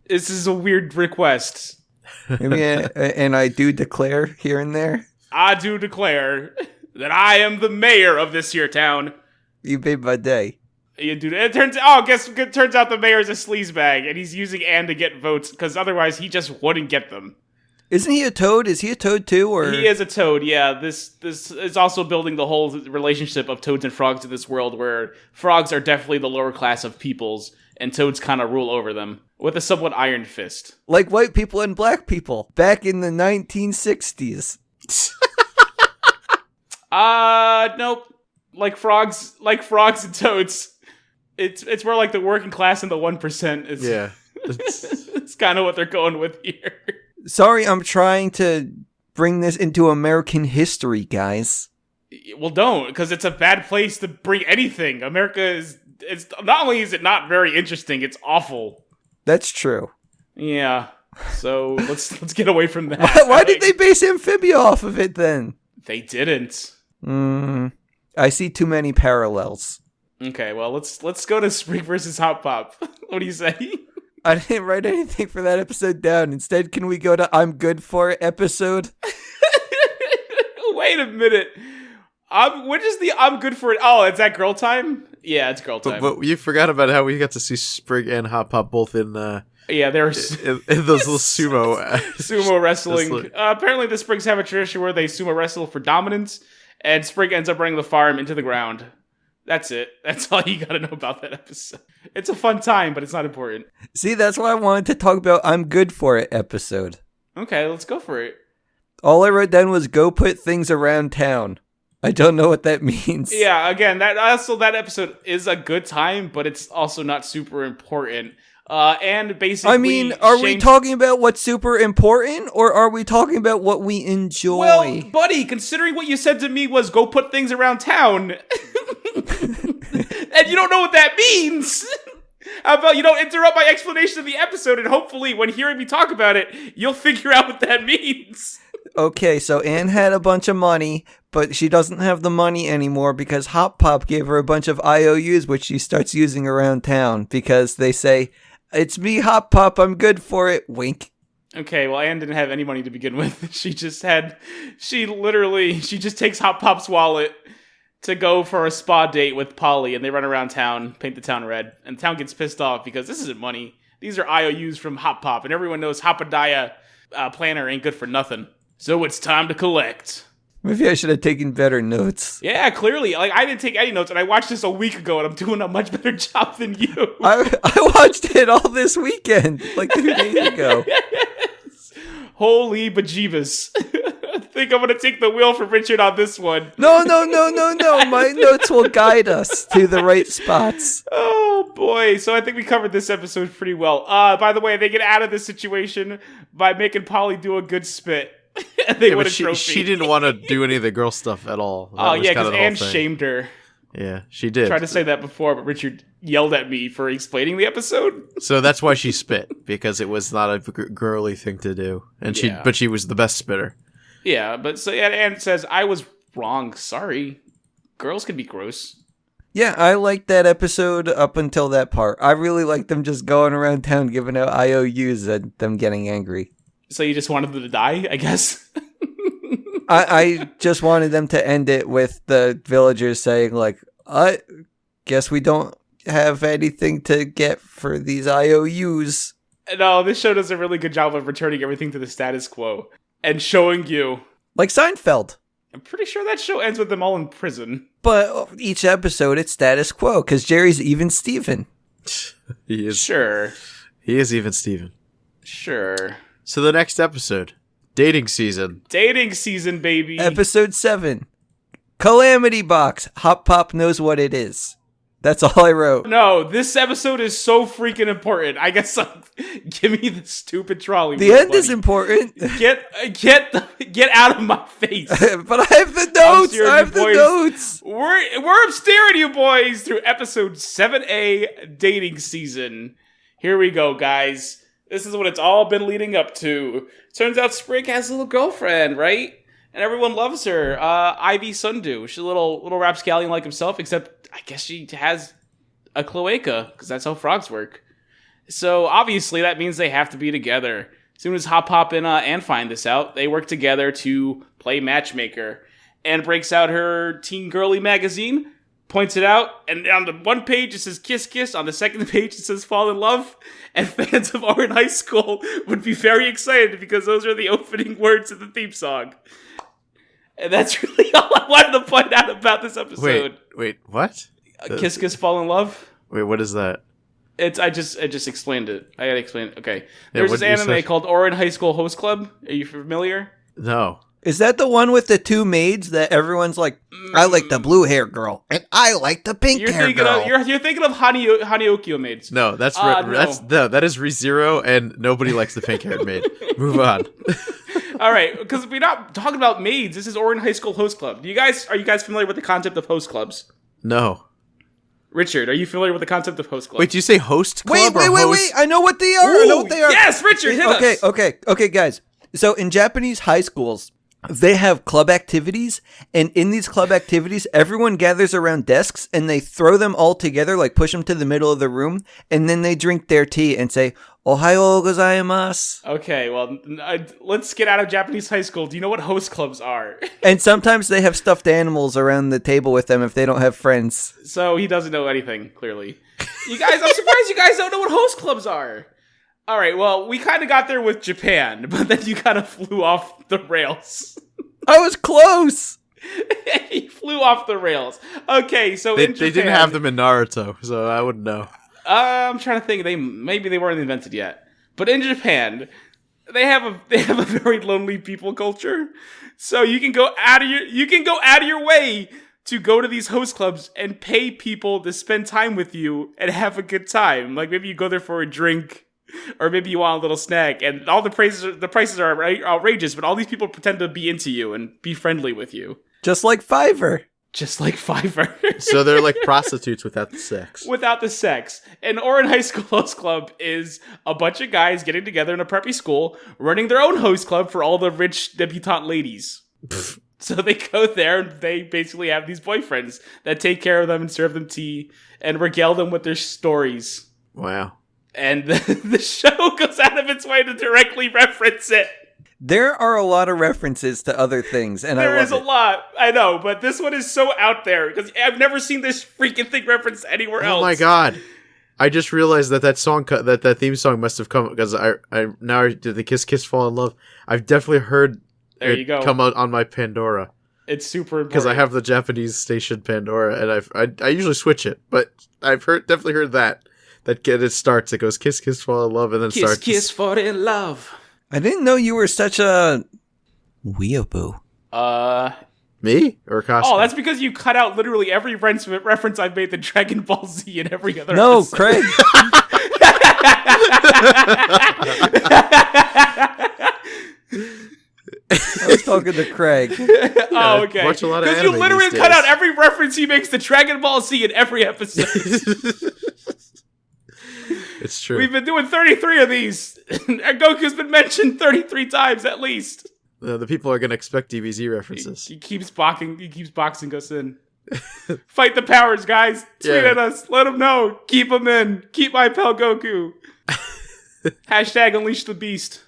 This is a weird request. And I do declare here and there. I do declare that I am the mayor of this here town. You made my day. You do. It turns out the mayor's a sleazebag, and he's using Anne to get votes because otherwise he just wouldn't get them. Isn't he a toad? Is he a toad too? Or he is a toad? Yeah. This is also building the whole relationship of toads and frogs in this world, where frogs are definitely the lower class of peoples, and toads kind of rule over them with a somewhat iron fist. Like white people and black people back in the 1960s. Nope. Like frogs and toads. It's more like the working class and the 1%. Yeah. It's kind of what they're going with here. Sorry, I'm trying to bring this into American history, guys. Well, don't, because it's a bad place to bring anything. America is... It's not only is it not very interesting, it's awful. That's true. Yeah. So let's get away from that. Why did they base Amphibia off of it then? They didn't. I see too many parallels. Okay, well let's go to Sprig versus Hop Pop. What do you say? I didn't write anything for that episode down. Instead, can we go to I'm Good For It episode? Wait a minute. What is the I'm Good For It? Oh, is that girl time? Yeah, it's girl time. But you forgot about how we got to see Sprig and Hop Pop both in yeah, they're in those little sumo wrestling. Apparently, the Sprigs have a tradition where they sumo wrestle for dominance, and Sprig ends up running the farm into the ground. That's it. That's all you gotta know about that episode. It's a fun time, but it's not important. See, that's why I wanted to talk about I'm Good For It episode. Okay, let's go for it. All I wrote down was go put things around town. I don't know what that means. Yeah, again, that episode is a good time, but it's also not super important. And basically, I mean, are we talking about what's super important, or are we talking about what we enjoy? Well, buddy, considering what you said to me was go put things around town, and you don't know what that means, how about you don't interrupt my explanation of the episode, and hopefully, when hearing me talk about it, you'll figure out what that means. Okay, so Anne had a bunch of money, but she doesn't have the money anymore because Hop Pop gave her a bunch of IOUs, which she starts using around town because they say, "It's me, Hop Pop, I'm good for it," wink. Okay, well, Anne didn't have any money to begin with. She just takes Hop Pop's wallet to go for a spa date with Polly, and they run around town, paint the town red, and the town gets pissed off because this isn't money. These are IOUs from Hop Pop, and everyone knows Hoppadiah planner ain't good for nothing. So it's time to collect. Maybe I should have taken better notes. Yeah, clearly. Like, I didn't take any notes, and I watched this a week ago, and I'm doing a much better job than you. I watched it all this weekend, like 2 days ago. Holy bejeebus. I think I'm going to take the wheel for Richard on this one. No. My notes will guide us to the right spots. Oh, boy. So I think we covered this episode pretty well. By the way, they get out of this situation by making Polly do a good spit. They win a trophy. She didn't want to do any of the girl stuff at all. Oh, yeah, because Anne shamed her. Yeah, she did. Tried to say that before, but Richard yelled at me for explaining the episode. So that's why she spit, because it was not a girly thing to do, and she was the best spitter. Yeah, but so Anne says I was wrong. Sorry, girls can be gross. Yeah, I liked that episode up until that part. I really liked them just going around town giving out IOUs and them getting angry. So you just wanted them to die, I guess? I just wanted them to end it with the villagers saying, like, I guess we don't have anything to get for these IOUs. No, this show does a really good job of returning everything to the status quo and showing you. Like Seinfeld. I'm pretty sure that show ends with them all in prison. But each episode, it's status quo, because Jerry's even Steven. He is. Sure. He is even Steven. Sure. So the next episode, dating season. Dating season, baby. Episode 7. Calamity Box. Hop Pop knows what it is. That's all I wrote. No, this episode is so freaking important. I guess give me the stupid trolley. The end is important. Get out of my face. But I have the notes. I have the notes. We're staring you boys through episode 7A, dating season. Here we go, guys. This is what it's all been leading up to. Turns out Sprig has a little girlfriend, right? And everyone loves her. Ivy Sundu. She's a little rapscallion like himself, except I guess she has a cloaca, because that's how frogs work. So obviously that means they have to be together. As soon as Hop Hop and Anne find this out, they work together to play matchmaker. Anne breaks out her teen girly magazine, points it out, and on the one page it says kiss kiss, on the second page it says fall in love, and fans of Orin High School would be very excited because those are the opening words of the theme song. And that's really all I wanted to point out about this episode. Wait, what? Kiss Kiss Fall in Love? Wait, what is that? I just explained it. I gotta explain it. Okay. Yeah, There's what this did you anime say? called Orin High School Host Club. Are you familiar? No. Is that the one with the two maids that everyone's like, I like the blue hair girl, and I like the pink hair girl? You're thinking of Haniokyo maids. No, that's no. that is ReZero, and nobody likes the pink-haired maid. Move on. All right, because we're not talking about maids. This is Orin High School Host Club. Are you guys familiar with the concept of host clubs? No. Richard, are you familiar with the concept of host club? Wait, do you say host club Wait, or host? wait. I know what they are. I know what they are. Yes, Richard, hit us. Okay, guys. So in Japanese high schools, they have club activities, and in these club activities, everyone gathers around desks, and they throw them all together, like push them to the middle of the room, and then they drink their tea and say, Ohayo gozaimasu. Okay, well, let's get out of Japanese high school. Do you know what host clubs are? And sometimes they have stuffed animals around the table with them if they don't have friends. So he doesn't know anything, clearly. You guys, I'm surprised you guys don't know what host clubs are. All right, well, we kind of got there with Japan, but then you kind of flew off the rails. I was close. He flew off the rails. Okay, so They in Japan, didn't have them in Naruto, so I wouldn't know. I'm trying to think. Maybe they weren't invented yet, but in Japan, they have a very lonely people culture. So you can go out of your way to go to these host clubs and pay people to spend time with you and have a good time. Like maybe you go there for a drink, or maybe you want a little snack, and all the prices are outrageous. But all these people pretend to be into you and be friendly with you, Just like Fiverr. just like Fiverr. So they're like prostitutes without the sex. Without the sex. And Orin High School Host Club is a bunch of guys getting together in a preppy school, running their own host club for all the rich debutante ladies. So they go there and they basically have these boyfriends that take care of them and serve them tea and regale them with their stories. Wow. And the show goes out of its way to directly reference it. There are a lot of references to other things, and There I love is a it. lot, I know, but this one is so out there because I've never seen this freaking thing referenced anywhere else. Oh my god. I just realized that song, that theme song must have come, because I did the Kiss Kiss Fall in Love. I've definitely heard There it you go. come out on my Pandora. It's super important. Because I have the Japanese station Pandora, and I usually switch it, but I've definitely heard that it starts. It goes Kiss Kiss Fall in Love, and then Kiss starts. Kiss Fall in Love. I didn't know you were such a weeaboo. Me or Costco? Oh, that's because you cut out literally every reference I've made to Dragon Ball Z and every other No, episode. Craig. I was talking to Craig. Oh, okay. Watch a lot of Because you anime literally these cut days. out every reference he makes to Dragon Ball Z in every episode. It's true. We've been doing 33 of these. And Goku's been mentioned 33 times at least. The people are going to expect DBZ references. He keeps boxing us in. Fight the powers, guys. Tweet at us. Let them know. Keep them in. Keep my pal Goku. Hashtag unleash the beast.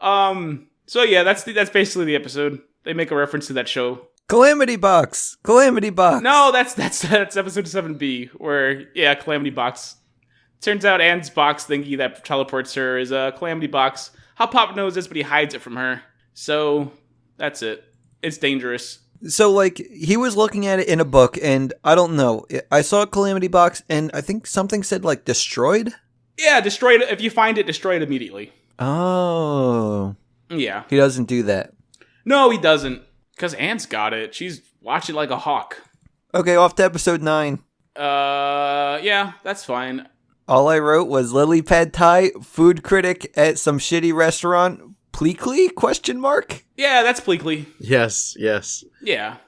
So yeah, that's basically the episode. They make a reference to that show. Calamity Box. No, that's episode 7B, where Calamity Box. Turns out Anne's box thingy that teleports her is a Calamity Box. Hop Pop knows this, but he hides it from her. So that's it. It's dangerous. So, like, he was looking at it in a book, and I don't know. I saw a Calamity Box, and I think something said, like, destroyed? Yeah, destroy it. If you find it, destroy it immediately. Oh. Yeah. He doesn't do that. No, he doesn't. Because Anne's got it. She's watching like a hawk. Okay, off to episode 9. Yeah, that's fine. All I wrote was Lily Pad Thai, food critic at some shitty restaurant. Pleakley? Question mark? Yeah, that's Pleakley. Yes. Yeah,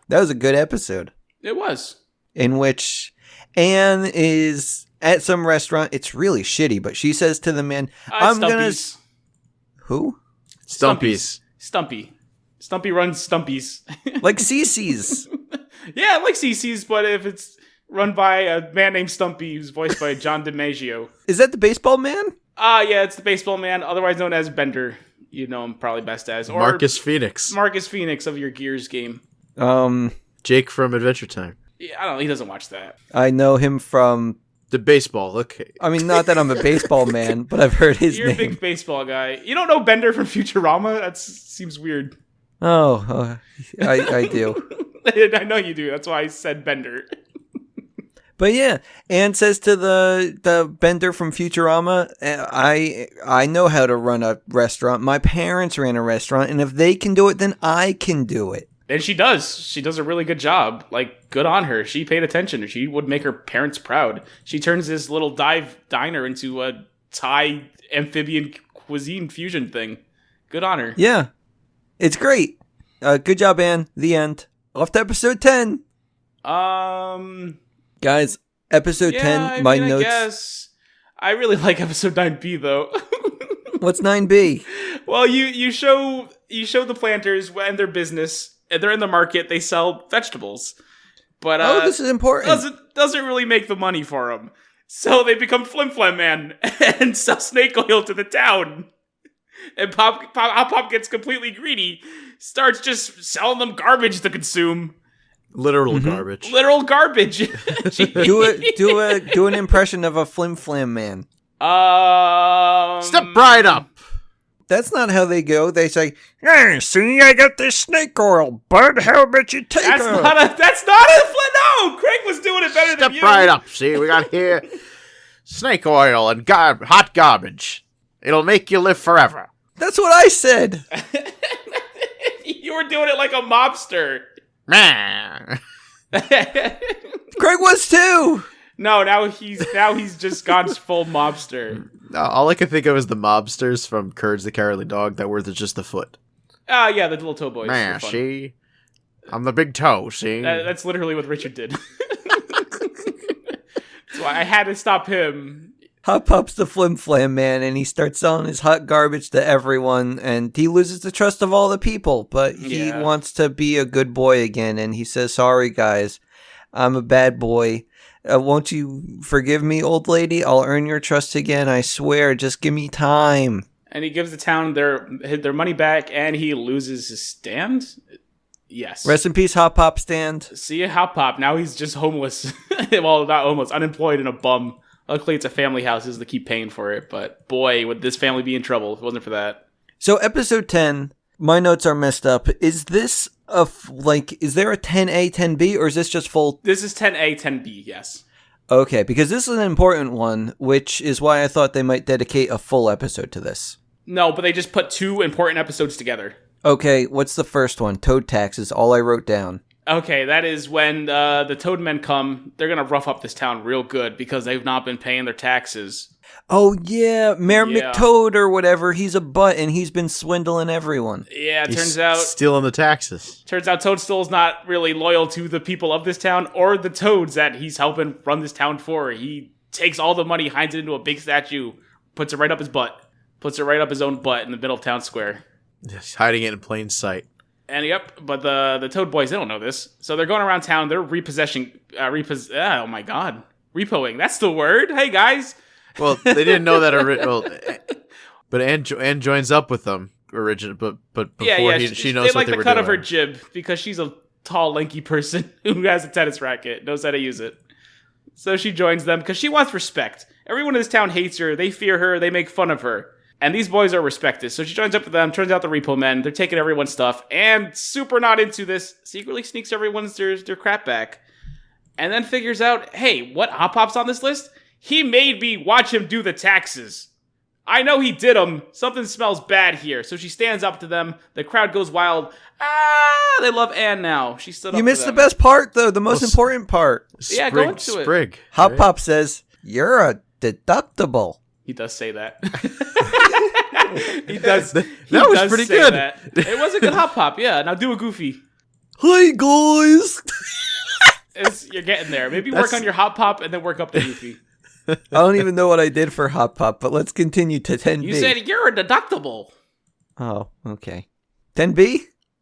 That was a good episode. it was. In which Anne is at some restaurant. It's really shitty, but she says to the man, I'm gonna... Stumpies. Who? Stumpies. Stumpy runs Stumpies. Like Cece's. Yeah, like CC's, but if it's run by a man named Stumpy, who's voiced by John DiMaggio. Is that the baseball man? Yeah, it's the baseball man, otherwise known as Bender. You know him probably best as. Or Marcus Phoenix. Marcus Phoenix of your Gears game. Jake from Adventure Time. Yeah, I don't know, he doesn't watch that. I know him from... The baseball. Okay. I mean, not that I'm a baseball man, but I've heard his You're name. a big baseball guy. You don't know Bender from Futurama? That seems weird. Oh, I do. I know you do. That's why I said Bender. But yeah, Anne says to the Bender from Futurama, I know how to run a restaurant. My parents ran a restaurant, and if they can do it, then I can do it. And she does. She does a really good job. Like, good on her. She paid attention. She would make her parents proud. She turns this little diner into a Thai amphibian cuisine fusion thing. Good on her. Yeah, it's great. Good job, Anne. The end. Off to episode 10. Guys, episode 10, I my mean, notes. I guess. I really like episode 9B, though. What's 9B? Well, you show the planters and their business. And they're in the market. They sell vegetables. But This is important. doesn't really make the money for them. So they become Flim Flam Man and sell snake oil to the town. And Pop gets completely greedy, starts just selling them garbage to consume. Literal garbage. Literal garbage. Do an impression of a Flim Flam Man. Step right up. That's not how they go. They say, "Hey, see, I got this snake oil, bud. How about you take That's her?" not a no. Craig was doing it better than you. Step right up. See, we got here snake oil and hot garbage. It'll make you live forever. That's what I said. You were doing it like a mobster. Man. Craig was too. No, now he's just gone full mobster. All I can think of is the mobsters from Courage the Cowardly Dog that were just the foot. Yeah, the little toe boys. Man, They're fun. see? I'm the big toe, see? That's literally what Richard did. That's why I had to stop him. Hop Pop's the Flim Flam Man, and he starts selling his hot garbage to everyone, and he loses the trust of all the people, but he wants to be a good boy again, and he says, "Sorry, guys, I'm a bad boy. Won't you forgive me, old lady? I'll earn your trust again, I swear. Just give me time." And he gives the town their money back, and he loses his stand? Yes. Rest in peace, Hop Pop stand. See ya, Hop Pop. Now he's just homeless. Well, not homeless, unemployed and a bum. Luckily, it's a family house, so they keep paying for it. But boy, would this family be in trouble if it wasn't for that. So episode 10, my notes are messed up. Is this is there a 10A, 10B, or is this just full? This is 10A, 10B, yes. Okay, because this is an important one, which is why I thought they might dedicate a full episode to this. No, but they just put two important episodes together. Okay, what's the first one? Toad taxes, all I wrote down. Okay, that is when the Toadmen come. They're going to rough up this town real good because they've not been paying their taxes. Oh, yeah. Mayor Yeah. McToad or whatever. He's a butt, and he's been swindling everyone. Yeah, it He's turns out stealing the taxes. Toadstool's not really loyal to the people of this town or the toads that he's helping run this town for. He takes all the money, hides it into a big statue, puts it right up his butt. Puts it right up his own butt in the middle of town square. He's hiding it in plain sight. And yep, but the Toad Boys, they don't know this. So they're going around town, they're repossessing, oh my god. Repoing, that's the word. Hey guys. Well, they didn't know that but Anne joins up with them but before she knows they what like they the were cut doing. of her jib because she's a tall, lanky person who has a tennis racket, knows how to use it. So she joins them because she wants respect. Everyone in this town hates her, they fear her, they make fun of her. And these boys are respected. So she joins up with them, turns out the repo men, they're taking everyone's stuff, and super not into this, secretly sneaks everyone's their crap back. And then figures out, hey, what Hop Pop's on this list? He made me watch him do the taxes. I know he did them. Something smells bad here. So she stands up to them. The crowd goes wild. They love Anne now. She stood up You to missed the them. best part, though. The most important part. Yeah, go into it. Sprig. Hop right? Pop says, "You're a deductible." He does say that. He does. That he was does pretty say good. That. It was a good Hop Pop. Yeah. Now do a Goofy. Hey, guys. You're getting there. Maybe work on your Hop Pop and then work up to Goofy. I don't even know what I did for Hop Pop, but let's continue to 10B. You said you're a deductible. Oh, okay. 10B?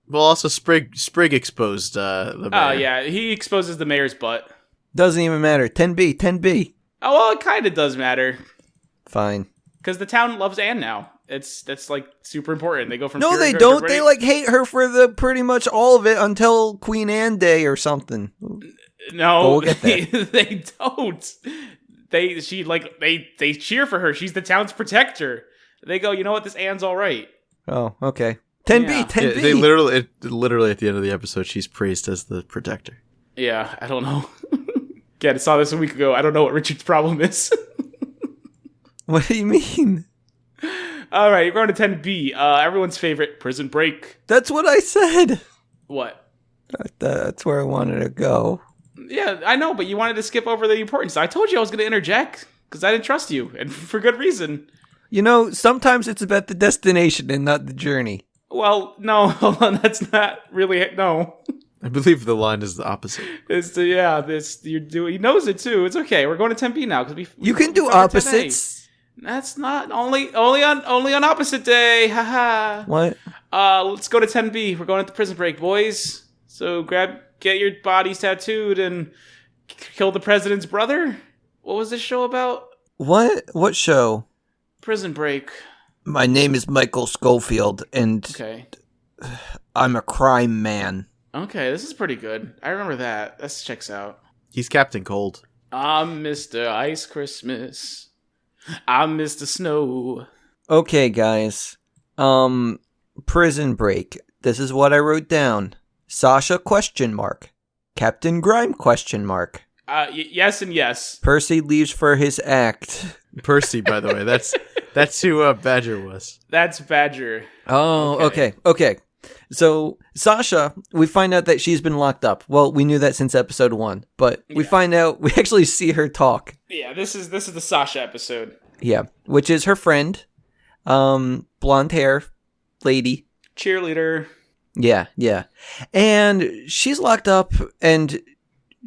Well, also Sprig exposed the mayor. Oh, yeah. He exposes the mayor's butt. Doesn't even matter. 10B. Oh, well, it kind of does matter. Fine. Because the town loves Anne now. That's like super important. They go from No, fear they to don't. ready- They like hate her for the pretty much all of it until Queen Anne Day or something. No, But we'll get there. they don't. They cheer for her. She's the town's protector. They go, you know what? This Anne's all right. Oh, okay. 10B, Yeah. 10B. They literally at the end of the episode, she's praised as the protector. Yeah, I don't know. Again, I saw this a week ago. I don't know what Richard's problem is. What do you mean? All right, we're going to 10B. Everyone's favorite, Prison Break. That's what I said. What? That's where I wanted to go. Yeah, I know, but you wanted to skip over the important stuff. I told you I was going to interject because I didn't trust you, and for good reason. You know, sometimes it's about the destination and not the journey. Well, no, hold on, that's not really no. I believe the line is the opposite. He knows it too. It's okay. We're going to 10B now because You can do covered 10A. opposites. That's not only on opposite day. Haha. What? Let's go to 10B. We're going to Prison Break, boys. So get your bodies tattooed and kill the president's brother. What was this show about? What? What show? Prison Break. My name is Michael Schofield, and Okay. I'm a crime man. Okay, this is pretty good. I remember that. This checks out. He's Captain Cold. I'm Mr. Ice Christmas. I'm Mr. Snow. Okay, guys. Prison Break. This is what I wrote down. Sasha ? Captain Grime ? Yes and yes. Percy leaves for his act. Percy, by the way. That's who Badger was. That's Badger. Oh, okay. So Sasha, we find out that she's been locked up. Well, we knew that since episode 1, but we find out we actually see her talk. Yeah, this is the Sasha episode. Yeah, which is her friend, blonde hair lady. Cheerleader. Yeah. And she's locked up and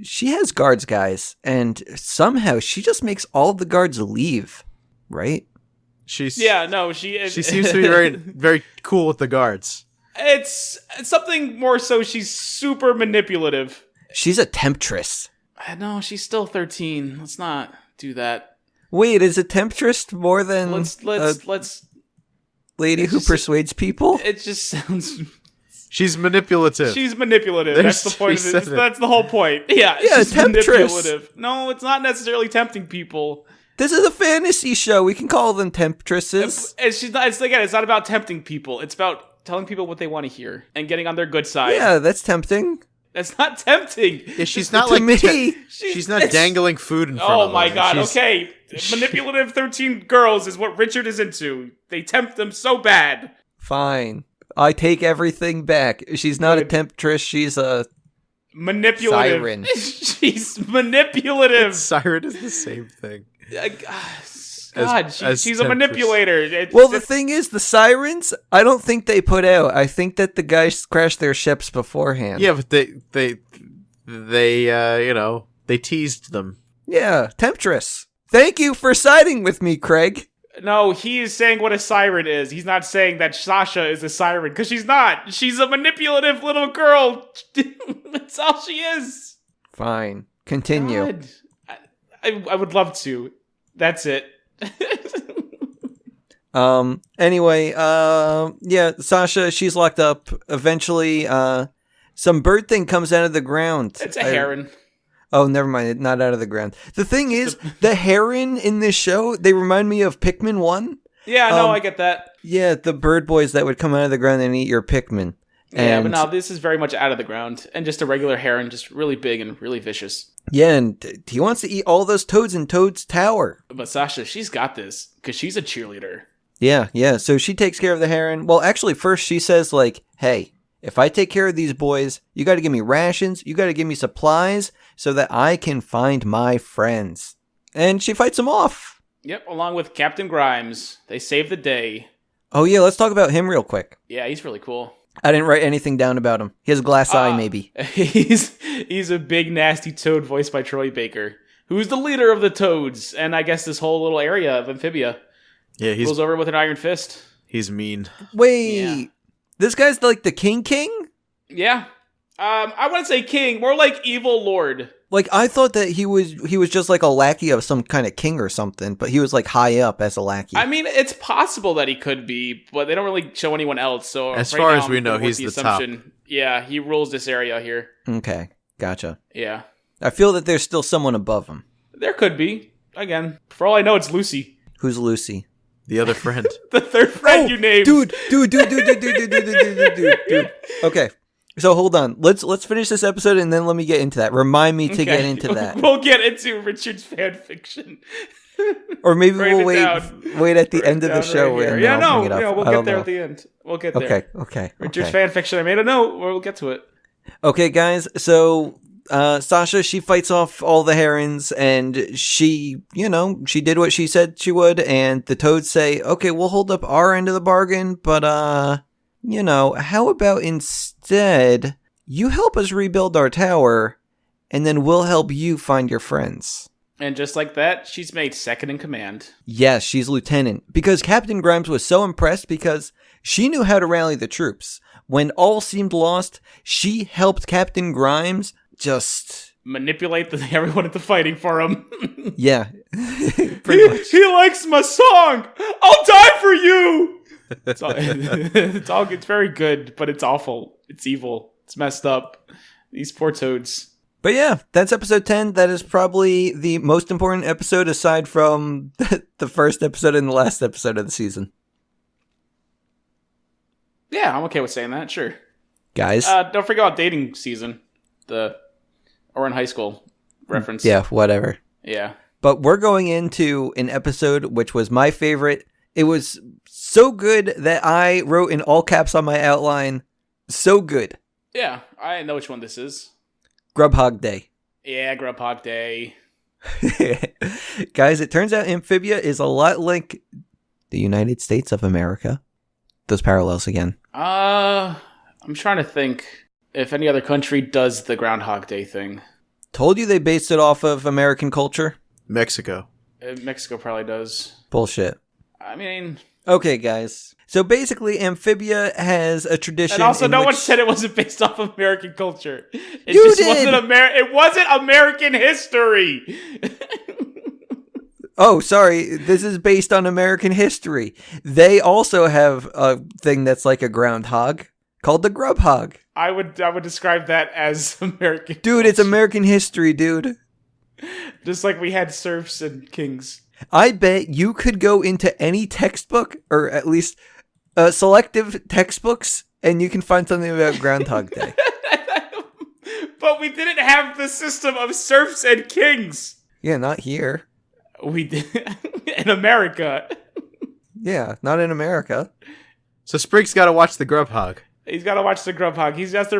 she has guards, guys, and somehow she just makes all the guards leave, right? She seems to be very, very cool with the guards. It's something more so she's super manipulative. She's a temptress. No, she's still 13. Let's not do that. Wait, is a temptress more than Let's lady who just- persuades people? it just sounds She's manipulative. she's manipulative. There's- That's the point she of it. said it. That's the whole point. Yeah, Yeah, she's temptress. manipulative. No, it's not necessarily tempting people. This is a fantasy show. We can call them temptresses. It's not about tempting people. It's about telling people what they want to hear and getting on their good side. Yeah, that's tempting. That's not tempting. Yeah, she's not To like me. she's not dangling food in front of Oh my them. god, She's- okay. Manipulative 13 girls is what Richard is into. They tempt them so bad. Fine. I take everything back. She's not a Good. temptress. She's a... Manipulative. Siren. She's manipulative. Siren is the same thing. God, she's a manipulator. Well, the thing is, the sirens, I don't think they put out. I think that the guys crashed their ships beforehand. Yeah, but they they teased them. Yeah, temptress. Thank you for siding with me, Craig. No, he is saying what a siren is. He's not saying that Sasha is a siren, because she's not. She's a manipulative little girl. That's all she is. Fine. Continue. God. I would love to. That's it. Anyway, yeah, Sasha, she's locked up. Eventually, some bird thing comes out of the ground. It's a heron. Oh, never mind. Not out of the ground. The thing is, the heron in this show, they remind me of Pikmin 1. Yeah, no, I get that. Yeah, the bird boys that would come out of the ground and eat your Pikmin. Yeah, but no, this is very much out of the ground. And just a regular heron, just really big and really vicious. Yeah, and he wants to eat all those toads in Toad's tower. But Sasha, she's got this, because she's a cheerleader. Yeah, so she takes care of the heron. Well, actually, first she says, like, hey, if I take care of these boys, you gotta give me rations, you gotta give me supplies, so that I can find my friends. And she fights them off. Yep, along with Captain Grimes. They save the day. Oh yeah, let's talk about him real quick. Yeah, he's really cool. I didn't write anything down about him. He has a glass eye, maybe. He's a big, nasty toad voiced by Troy Baker, who's the leader of the toads, and I guess this whole little area of Amphibia. Yeah, he goes over with an iron fist. He's mean. Wait, this guy's like the king? Yeah. I wouldn't say king, more like evil lord. Like, I thought that he was just like a lackey of some kind of king or something, but he was like high up as a lackey. I mean, it's possible that he could be, but they don't really show anyone else. So as far as we know, he's the top. Yeah, he rules this area here. Okay, gotcha. Yeah. I feel that there's still someone above him. There could be. Again, for all I know, it's Lucy. Who's Lucy? The other friend. The third friend you named. Dude. Okay. So hold on. Let's finish this episode and then let me get into that. Remind me to get into that. We'll get into Richard's fan fiction. Or maybe we'll wait at the end of the show. Right, and yeah, I'll bring it up. we'll get there at the end. We'll get there. Okay. Richard's fan fiction. I made a note. We'll get to it. Okay, guys. So Sasha, she fights off all the herons, and she did what she said she would. And the toads say, "Okay, we'll hold up our end of the bargain, but how about instead you help us rebuild our tower, and then we'll help you find your friends." And just like that, she's made second in command. Yes, she's lieutenant. Because Captain Grimes was so impressed because she knew how to rally the troops. When all seemed lost, she helped Captain Grimes just manipulate everyone into fighting for him. Yeah, pretty much. He likes my song. I'll die for you. It's very good, but it's awful. It's evil. It's messed up. These poor toads. But yeah, that's episode 10. That is probably the most important episode aside from the first episode and the last episode of the season. Yeah, I'm okay with saying that, sure. Guys. Don't forget about dating season. Or in high school reference. Yeah, whatever. Yeah. But we're going into an episode which was my favorite. It was so good that I wrote in all caps on my outline, so good. Yeah, I know which one this is. Grubhog Day. Yeah, Grubhog Day. Guys, it turns out Amphibia is a lot like the United States of America. Those parallels again. I'm trying to think if any other country does the Groundhog Day thing. Told you they based it off of American culture? Mexico. Mexico probably does. Bullshit. I mean... Okay, guys. So basically, Amphibia has a tradition. And also, no one said it wasn't based off of American culture. It wasn't American history. Oh, sorry. This is based on American history. They also have a thing that's like a groundhog called the Grubhog. I would describe that as American. Dude, culture. It's American history, dude. Just like we had serfs and kings. I bet you could go into any textbook, or at least selective textbooks, and you can find something about Groundhog Day. But we didn't have the system of serfs and kings. Yeah, not here. We did in America. Yeah, not in America. So Sprig's got to watch the Grubhog. He's got to watch the Grubhog. He's got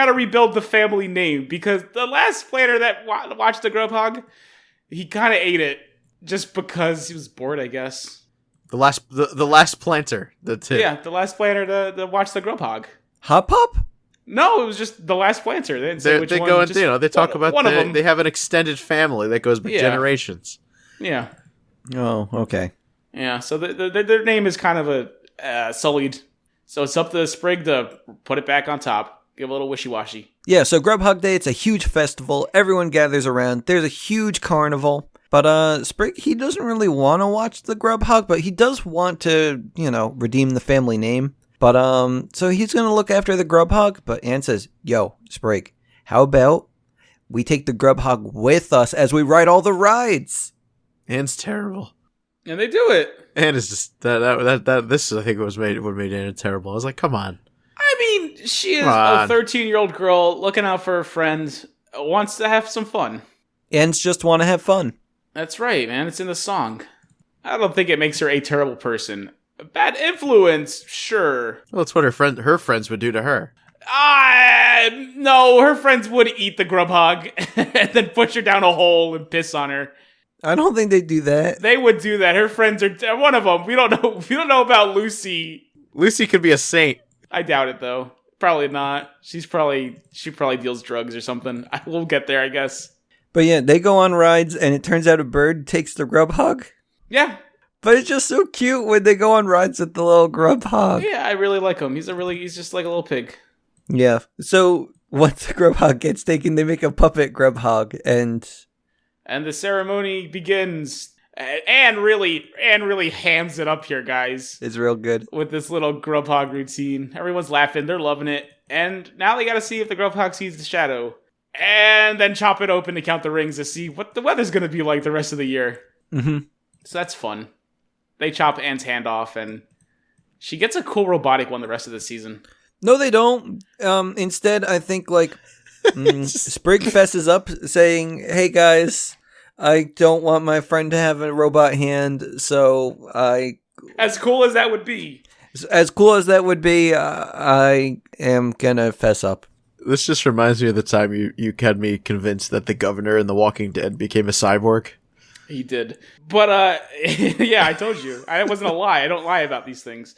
to rebuild the family name, because the last planner that watched the Grubhog, he kind of ate it. Just because he was bored, I guess. The last planter. That's it. Yeah, the last planter to watch the Grubhog. Hop Pop? No, it was just the last planter. They didn't say which They one. go and just they talk about one of them. they have an extended family that goes back generations. Yeah. Oh, okay. Yeah, so their name is kind of a sullied. So it's up to Sprig to put it back on top. Give a little wishy-washy. Yeah, so Grubhog Day, it's a huge festival. Everyone gathers around. There's a huge carnival. But Sprig, he doesn't really want to watch the Grubhog, but he does want to, redeem the family name. But so he's going to look after the Grubhog, but Anne says, yo, Sprig, how about we take the Grubhog with us as we ride all the rides? Anne's terrible. And they do it. Anne is just that this I think what made Anne terrible. I was like, come on. I mean, she is a 13-year-old girl looking out for her friend, wants to have some fun. Anne's just want to have fun. That's right, man. It's in the song. I don't think it makes her a terrible person. A bad influence, sure. Well, it's what her friends would do to her. No, her friends would eat the Grubhog and then push her down a hole and piss on her. I don't think they do that. They would do that. Her friends are one of them. We don't know about Lucy. Lucy could be a saint. I doubt it though. Probably not. She probably deals drugs or something. We'll get there, I guess. But yeah, they go on rides, and it turns out a bird takes the Grubhog. Yeah. But it's just so cute when they go on rides with the little Grubhog. Yeah, I really like him. He's just like a little pig. Yeah. So once the Grubhog gets taken, they make a puppet Grubhog, and the ceremony begins. Anne really hams it up here, guys. it's real good. With this little Grubhog routine. Everyone's laughing. They're loving it. And now they got to see if the Grubhog sees the shadow. And then chop it open to count the rings to see what the weather's going to be like the rest of the year. Mm-hmm. So that's fun. They chop Anne's hand off, and she gets a cool robotic one the rest of the season. No, they don't. Instead, I think, Sprig fesses up, saying, hey, guys, I don't want my friend to have a robot hand, so As cool as that would be. I am gonna fess up. This just reminds me of the time you had me convinced that the governor in The Walking Dead became a cyborg. He did. But, yeah, I told you. I wasn't a lie. I don't lie about these things.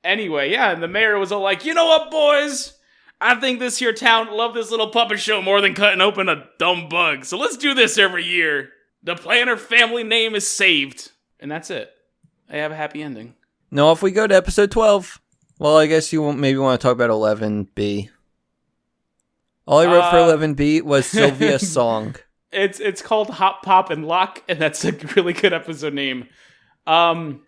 Anyway, yeah, and the mayor was all like, you know what, boys? I think this here town loved this little puppet show more than cutting open a dumb bug. So let's do this every year. The Planner family name is saved. And that's it. They have a happy ending. Now, if we go to episode 12, well, I guess you maybe want to talk about 11B. All I wrote for 11B was Sylvia's song. It's called Hop, Pop, and Lock, and that's a really good episode name. Hop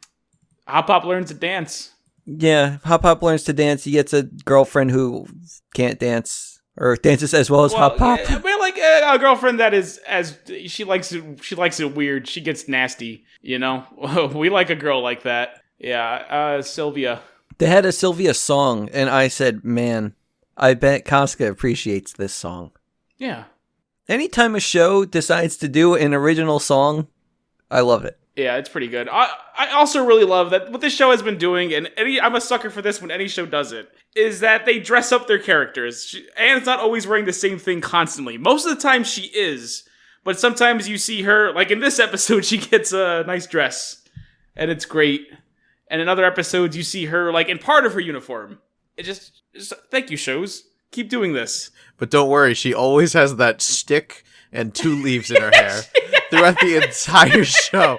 Pop learns to dance. Yeah, Hop Pop learns to dance. He gets a girlfriend who can't dance, or dances as well as Hop Pop. Yeah, but like a girlfriend that is she likes it weird. She gets nasty, you know. We like a girl like that. Yeah, Sylvia. They had a Sylvia song, and I said, man, I bet Casca appreciates this song. Yeah. Anytime a show decides to do an original song, I love it. Yeah, it's pretty good. I also really love that what this show has been doing, and I'm a sucker for this when any show does it, is that they dress up their characters. Anne's not always wearing the same thing constantly. Most of the time she is, but sometimes you see her, like in this episode, she gets a nice dress, and it's great. And in other episodes, you see her like in part of her uniform. It just thank you, shows. Keep doing this. But don't worry, she always has that stick and 2 leaves in her hair throughout the entire show.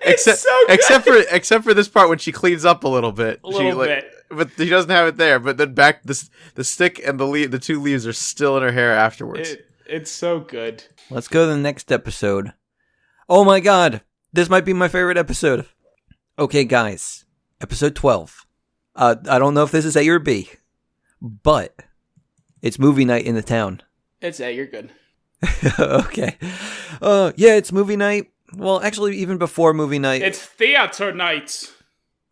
Except for this part when she cleans up a little bit. But she doesn't have it there. But then back the stick and the 2 leaves are still in her hair afterwards. It's so good. Let's go to the next episode. Oh my god, this might be my favorite episode. Okay, guys, episode 12. I don't know if this is A or B, but it's movie night in the town. It's A, you're good. Okay. Yeah, it's movie night. Well, actually, even before movie night. It's theater night.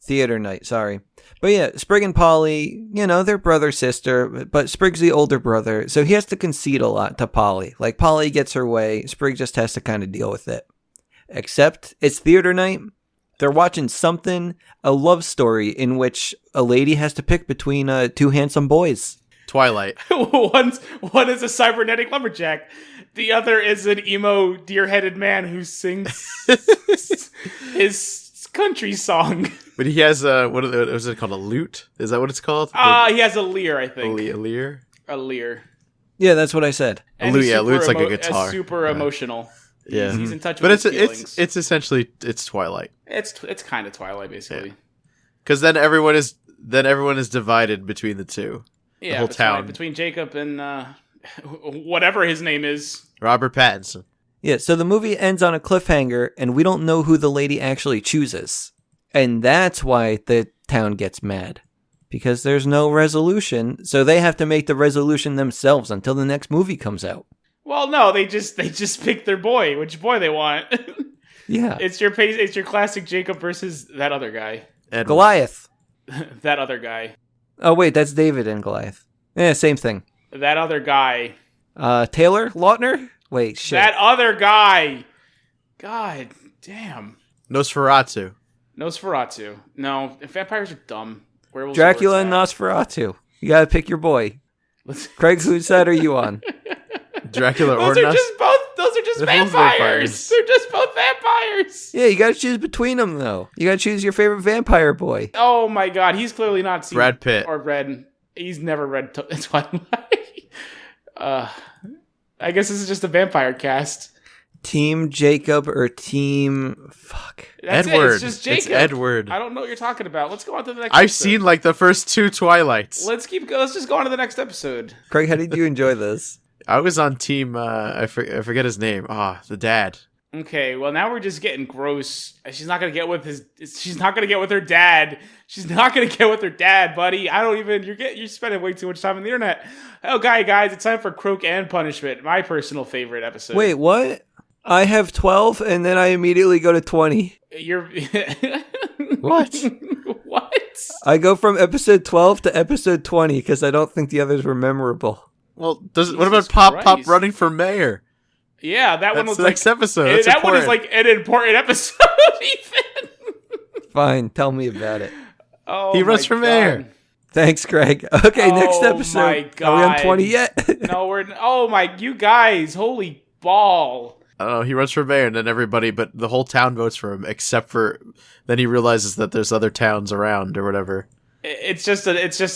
Theater night, sorry. But yeah, Sprig and Polly, they're brother-sister, but Sprig's the older brother, so he has to concede a lot to Polly. Like, Polly gets her way, Sprig just has to kind of deal with it. Except, it's theater night. They're watching something, a love story in which a lady has to pick between 2 handsome boys. Twilight. One is a cybernetic lumberjack, The other is an emo deer-headed man who sings his country song. But he has what is it called? A lute? Is that what it's called? He has a lyre, I think. A lyre? A lyre. Yeah, that's what I said. And lute, he's yeah, super lute's like a guitar. Super emotional. Yeah. He's in touch But with his feelings. it's essentially Twilight. It's kind of Twilight, basically. Because then everyone is divided between the two. Yeah, the whole town between Jacob and whatever his name is. Robert Pattinson. Yeah, so the movie ends on a cliffhanger, and we don't know who the lady actually chooses. And that's why the town gets mad. Because there's no resolution, so they have to make the resolution themselves until the next movie comes out. Well, no, they just pick their boy, which boy they want. Yeah. It's your classic Jacob versus that other guy. Edward. Goliath. That other guy. Oh, wait, that's David and Goliath. Yeah, same thing. That other guy. Taylor Lautner? Wait, shit. That other guy. God damn. Nosferatu. No, vampires are dumb. Werewolves Dracula are and where Nosferatu. You gotta pick your boy. it's at. Craig, whose side are you on? Dracula or Those are just They're both vampires. vampires. They're just both vampires. Yeah, you gotta choose between them, though. You gotta choose your favorite vampire boy. Oh my god, he's clearly not seen Brad Pitt. or read. He's never read Twilight. I guess this is just a vampire cast. Team Jacob or Team... Fuck. That's Edward. It. It's just Jacob. It's Edward. I don't know what you're talking about. Let's go on to the next. I've episode. seen like the first two Twilights. Let's just go on to the next episode. Craig, how did you enjoy this? I was on team. I forget his name. The dad. Okay, well now we're just getting gross. She's not gonna get with She's not gonna get with her dad. She's not gonna get with her dad, buddy. I don't even. You're spending way too much time on the internet. Okay, guys, it's time for Croak and Punishment, my personal favorite episode. Wait, what? I have 12, and then I immediately go to 20. You're What? What? I go from episode 12 to episode 20 because I don't think the others were memorable. Well, what about Jesus Pop Christ. running for mayor? Yeah, that one That's was the like next episode. That's that one is important. like an important episode, Ethan. Fine, tell me about it. Oh, He runs my for God. mayor. Thanks, Craig. Okay, next Oh, episode. my Are we God. on 20 yet? No, you guys, holy ball. I don't know. He runs for mayor, and then everybody, but the whole town votes for him, except for then he realizes that there's other towns around or whatever. It's just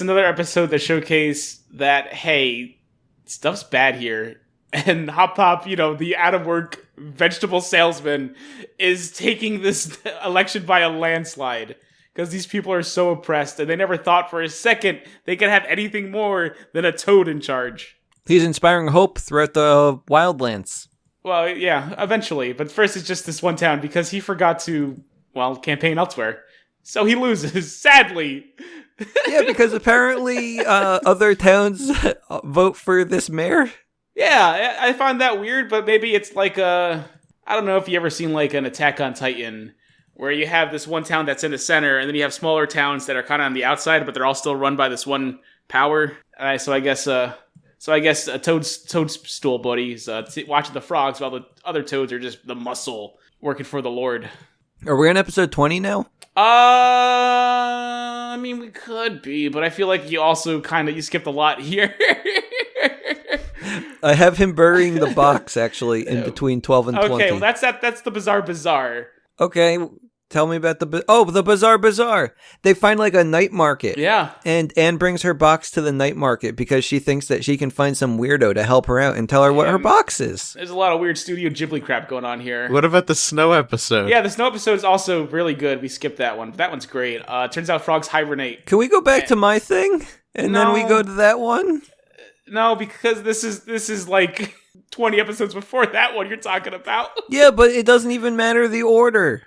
another episode that showcase that hey, stuff's bad here, and Hop, the out of work vegetable salesman, is taking this election by a landslide because these people are so oppressed, and they never thought for a second they could have anything more than a toad in charge. He's inspiring hope throughout the wildlands. Well, yeah, eventually. But first, it's just this one town because he forgot to, campaign elsewhere. So he loses, sadly. Yeah, because apparently other towns vote for this mayor. Yeah, I find that weird, but maybe it's like I don't know if you ever seen like an Attack on Titan, where you have this one town that's in the center, and then you have smaller towns that are kind of on the outside, but they're all still run by this one power. So I guess a toadstool buddies watching the frogs while the other toads are just the muscle working for the Lord. Are we on episode 20 now? I mean, we could be, but I feel like you also you skipped a lot here. I have him burying the box, actually, in between 12 and 20. Okay, well, that's the Bizarre Bazaar. Okay, tell me about the Bizarre Bazaar. They find like a night market. Yeah. And Anne brings her box to the night market because she thinks that she can find some weirdo to help her out and tell her what her box is. There's a lot of weird Studio Ghibli crap going on here. What about the snow episode? Yeah, the snow episode is also really good. We skipped that one, but that one's great. Turns out frogs hibernate. Can we go back to my thing? And then we No. go to that one? No, because this is like 20 episodes before that one you're talking about. Yeah, but it doesn't even matter the order.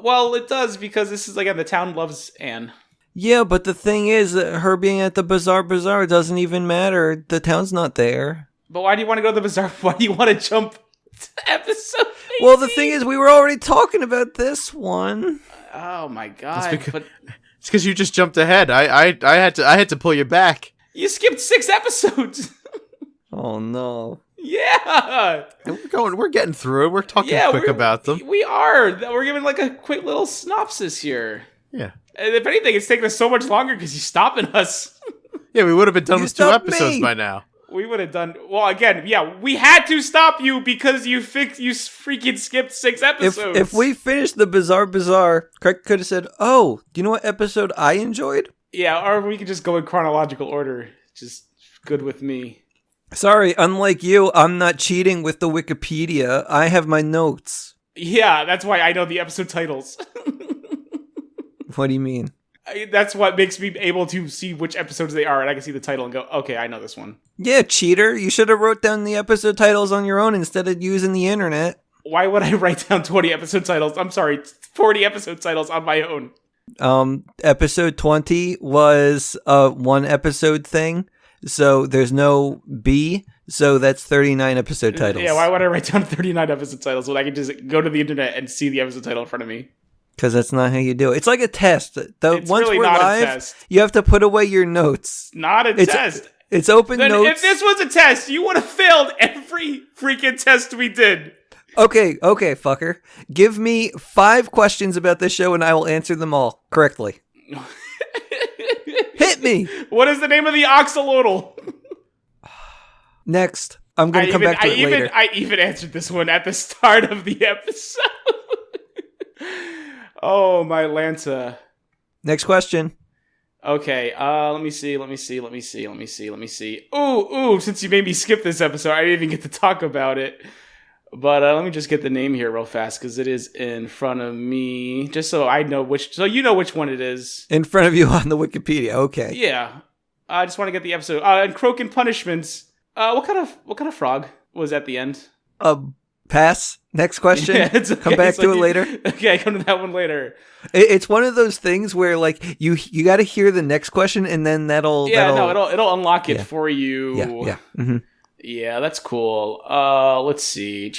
Well, it does because this is the town loves Anne. Yeah, but the thing is that her being at the Bizarre Bazaar doesn't even matter. The town's not there. But why do you want to go to the bazaar? Why do you want to jump to episode 18? Well, the thing is, we were already talking about this one. Oh my god! But It's because you just jumped ahead. I had to pull you back. you skipped 6 episodes. Oh no. Yeah. And we're getting through it. We're talking quick about them. We are. We're giving a quick little synopsis here. Yeah. And if anything, it's taking us so much longer because you're stopping us. Yeah, we would have been done You with 2 stopped episodes me. by now. We would have done well again. Yeah, we had to stop you because you freaking skipped 6 episodes. If we finished the Bizarre, Craig could have said, "Oh, do you know what episode I enjoyed?" Yeah, or we could just go in chronological order. Just good with me. Sorry, unlike you, I'm not cheating with the Wikipedia. I have my notes. Yeah, that's why I know the episode titles. What do you mean? That's what makes me able to see which episodes they are, and I can see the title and go, okay, I know this one. Yeah, cheater. You should have wrote down the episode titles on your own instead of using the internet. Why would I write down 20 episode titles? I'm sorry, 40 episode titles on my own. Episode 20 was a 1 episode thing, so there's no B, so that's 39 episode titles. Yeah, why would I write down 39 episode titles when I can just go to the internet and see the episode title in front of me? Because that's not how you do it. It's like a test. It's Once really we're not a live, test. you have to put away your notes. Not a test. It's open Then notes. if this was a test, you would have failed every freaking test we did. Okay, fucker. Give me 5 questions about this show and I will answer them all correctly. Hit me! What is the name of the axolotl? Next. I'm going to come back to it later. I even answered this one at the start of the episode. Oh, my Lanta. Next question. Okay, let me see. Ooh, since you made me skip this episode, I didn't even get to talk about it. But let me just get the name here real fast, because it is in front of me, just so I know so you know which one it is. In front of you on the Wikipedia, okay. Yeah. I just want to get the episode. And Croaking Punishments. What kind of frog was at the end? Pass. Next question. Yeah, it's okay. Come back to it later. Okay, come to that one later. It's one of those things where like you got to hear the next question and then that'll it'll unlock it for you. Yeah. Mm-hmm. Yeah, that's cool. Let's see.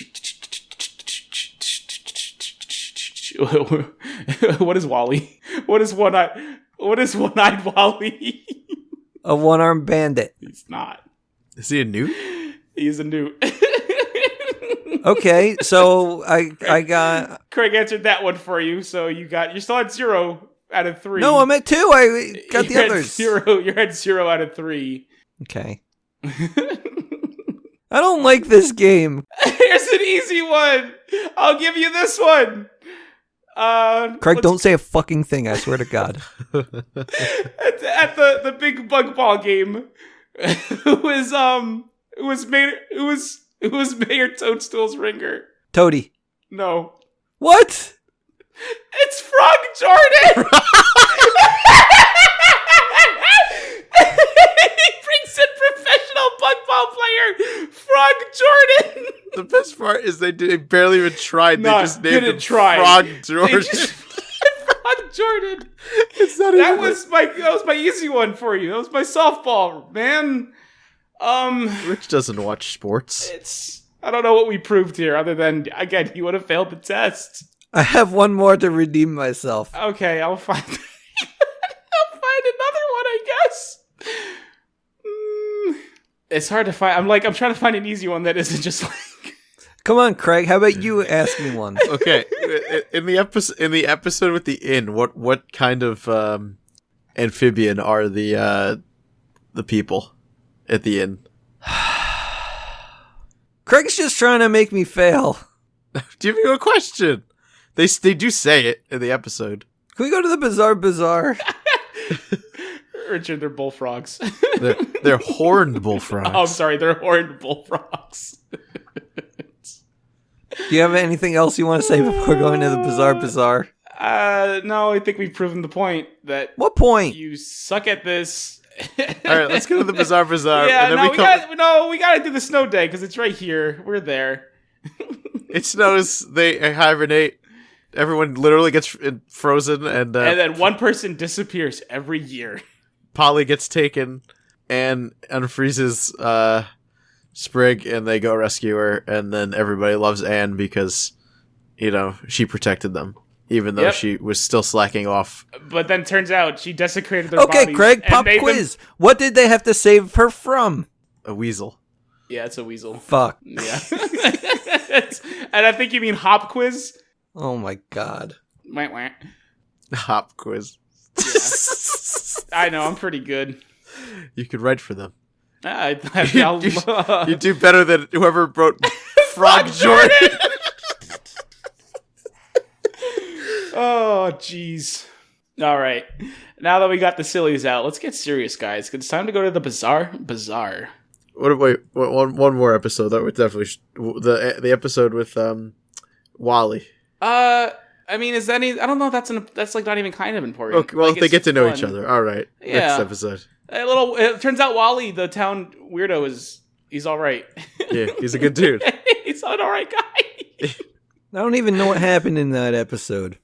What is Wally? What is one-eyed Wally? A one-armed bandit. He's not. Is he a newt? He's a newt. Okay, so I got Craig answered that one for you, so you're still at 0 out of 3. No, I'm at 2. I got the others. You're at 0 out of 3. Okay. I don't like this game. Here's an easy one. I'll give you this one. Craig, don't say a fucking thing, I swear to God. At the big bug ball game, who was Mayor Toadstool's ringer? Toady. No. What? It's Frog Jordan. He brings in professional bug ball player Frog Jordan. The best part is they barely even tried. They just named him Frog Jordan. Frog Jordan. It's not that was my easy one for you. That was my softball, man. Rich doesn't watch sports. I don't know what we proved here, other than again he would have failed the test. I have one more to redeem myself. Okay, I'll find. I'll find another one, I guess. It's hard to find. I'm trying to find an easy one that isn't just like. Come on, Craig. How about you ask me one? Okay, in the episode with the inn, what kind of amphibian are the people at the inn? Craig's just trying to make me fail. Give you a question. They do say it in the episode. Can we go to the Bizarre? Richard, they're bullfrogs. They're horned bullfrogs. Oh, I'm sorry, they're horned bullfrogs. Do you have anything else you want to say before going to the Bizarre? No, I think we've proven the point that. What point? You suck at this. All right, let's go to the Bizarre. Yeah, and then we gotta do the snow day because it's right here. We're there. It snows. They hibernate. Everyone literally gets frozen, and then one person disappears every year. Polly gets taken and unfreezes Sprig, and they go rescue her, and then everybody loves Anne because, she protected them, even though she was still slacking off. But then turns out she desecrated their bodies. Okay, Craig, pop quiz. What did they have to save her from? A weasel. Yeah, it's a weasel. Fuck. Yeah. And I think you mean hop quiz? Oh my God. Wah, wah. Hop quiz. Yeah. I know, I'm pretty good. You could write for them. You do better than whoever wrote Frog Jordan. Oh, jeez. All right. Now that we got the sillies out, let's get serious, guys. It's time to go to the bazaar. Wait, one more episode. That would definitely the episode with Wally. I mean, is that any? I don't know. That's like not even kind of important. Okay, well, like, if they get to know fun. each other, all right. Yeah. Next episode. It turns out Wally, the town weirdo, he's all right. Yeah, he's a good dude. He's an all right guy. I don't even know what happened in that episode.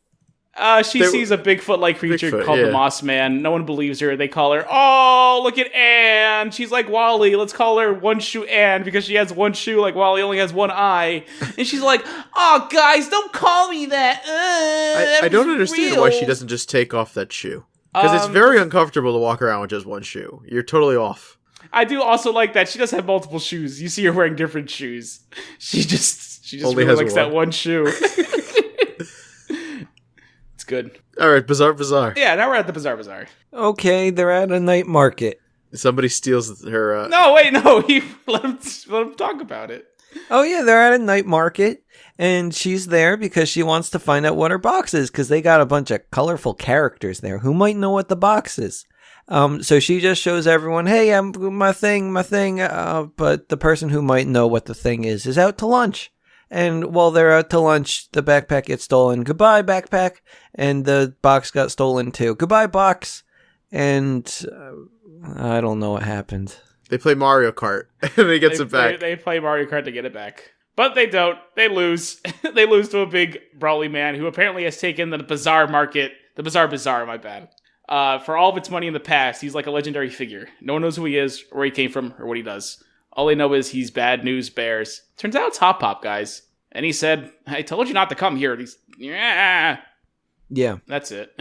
She sees a Bigfoot-like creature called the Moss Man. No one believes her. They call her, oh, look at Anne. She's like Wally. Let's call her One Shoe Anne because she has one shoe like Wally only has one eye. And she's like, oh, guys, don't call me that. I don't understand why she doesn't just take off that shoe. Because it's very uncomfortable to walk around with just one shoe. You're totally off. I do also like that she does have multiple shoes. You see her wearing different shoes. She just only really likes that one shoe. Good. All right, Bazaar. Yeah, now we're at the Bazaar. Okay, they're at a night market. Somebody steals her... No, wait, no. Let him talk about it. Oh, yeah, they're at a night market, and she's there because she wants to find out what her box is, because they got a bunch of colorful characters there who might know what the box is. So she just shows everyone, hey, my thing, but the person who might know what the thing is out to lunch. And while they're out to lunch, the backpack gets stolen. Goodbye, backpack. And the box got stolen too. Goodbye, box. And I don't know what happened. They play Mario Kart, and he gets it back. They play Mario Kart to get it back. But they don't. They lose. They lose to a big brawly man who apparently has taken the bazaar market, the bazaar, my bad. For all of its money in the past, he's like a legendary figure. No one knows who he is, or where he came from, or what he does. All they know is he's bad news bears. Turns out it's Hop Pop, guys. And he said, I told you not to come here. Yeah. That's it.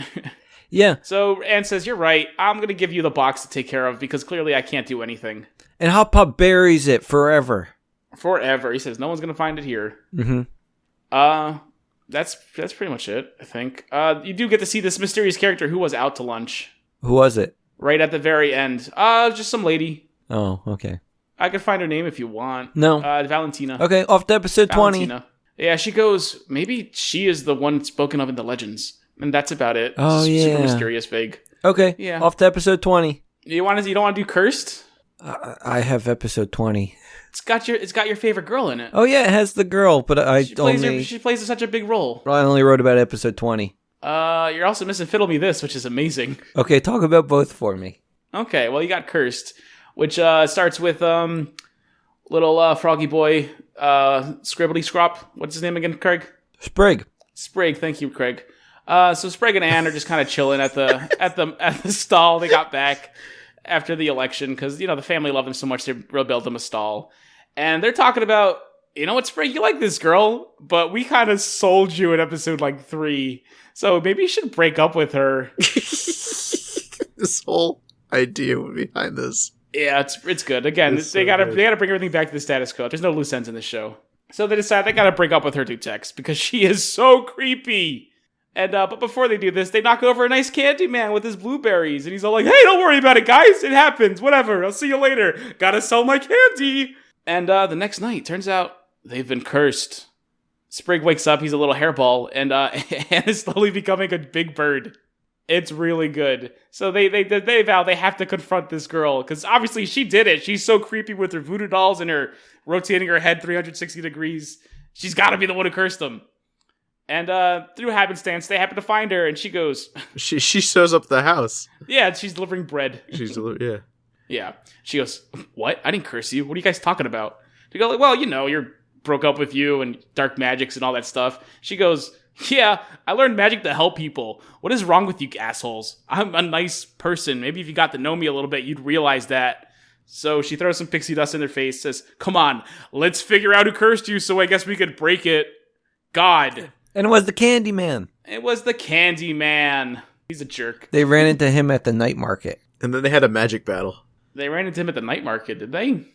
Yeah. So Anne says, you're right. I'm going to give you the box to take care of because clearly I can't do anything. And Hop Pop buries it forever. Forever. He says, no one's going to find it here. Mm-hmm. That's pretty much it, I think. You do get to see this mysterious character who was out to lunch. Who was it? Right at the very end. Just some lady. Oh, okay. I could find her name if you want. No. Valentina. Okay, off to episode 20. Valentina. Yeah, she goes, maybe she is the one spoken of in the legends. And that's about it. Oh, yeah. Super mysterious, vague. Okay, yeah. Off to episode 20. You don't want to do Cursed? I have episode 20. It's got your favorite girl in it. Oh, yeah, it has the girl, but she plays such a big role. I only wrote about episode 20. You're also missing Fiddle Me This, which is amazing. Okay, talk about both for me. Okay, well, you got Cursed, which starts with little froggy boy, Scribbly Scrop. What's his name again, Craig? Sprig, thank you, Craig. So Sprig and Anne are just kind of chilling at the stall. They got back after the election because the family loved them so much they built them a stall, and they're talking about, you know what, Sprig, you like this girl, but we kind of sold you in episode 3, so maybe you should break up with her. This whole idea behind this. Yeah, it's good. Again, they gotta bring everything back to the status quo. There's no loose ends in this show, so they decide they gotta break up with her through text because she is so creepy. And but before they do this, they knock over a nice candy man with his blueberries, and he's all like, "Hey, don't worry about it, guys. It happens. Whatever. I'll see you later. Gotta sell my candy." And the next night, turns out they've been cursed. Sprig wakes up. He's a little hairball, and Anne is slowly becoming a big bird. It's really good. So they vow they have to confront this girl because obviously she did it. She's so creepy with her voodoo dolls and her rotating her head 360 degrees. She's got to be the one who cursed them. And through happenstance, they happen to find her, and she goes... She shows up at the house. Yeah, she's delivering bread. Yeah. Yeah. She goes, what? I didn't curse you. What are you guys talking about? They go, like, well, you're broke up with you and dark magics and all that stuff. She goes, yeah, I learned magic to help people. What is wrong with you assholes? I'm a nice person. Maybe if you got to know me a little bit, you'd realize that. So she throws some pixie dust in their face, says, come on, let's figure out who cursed you so I guess we could break it. God. And it was the Candy Man. It was the Candy Man. He's a jerk. They ran into him at the night market. And then they had a magic battle. They ran into him at the night market, did they?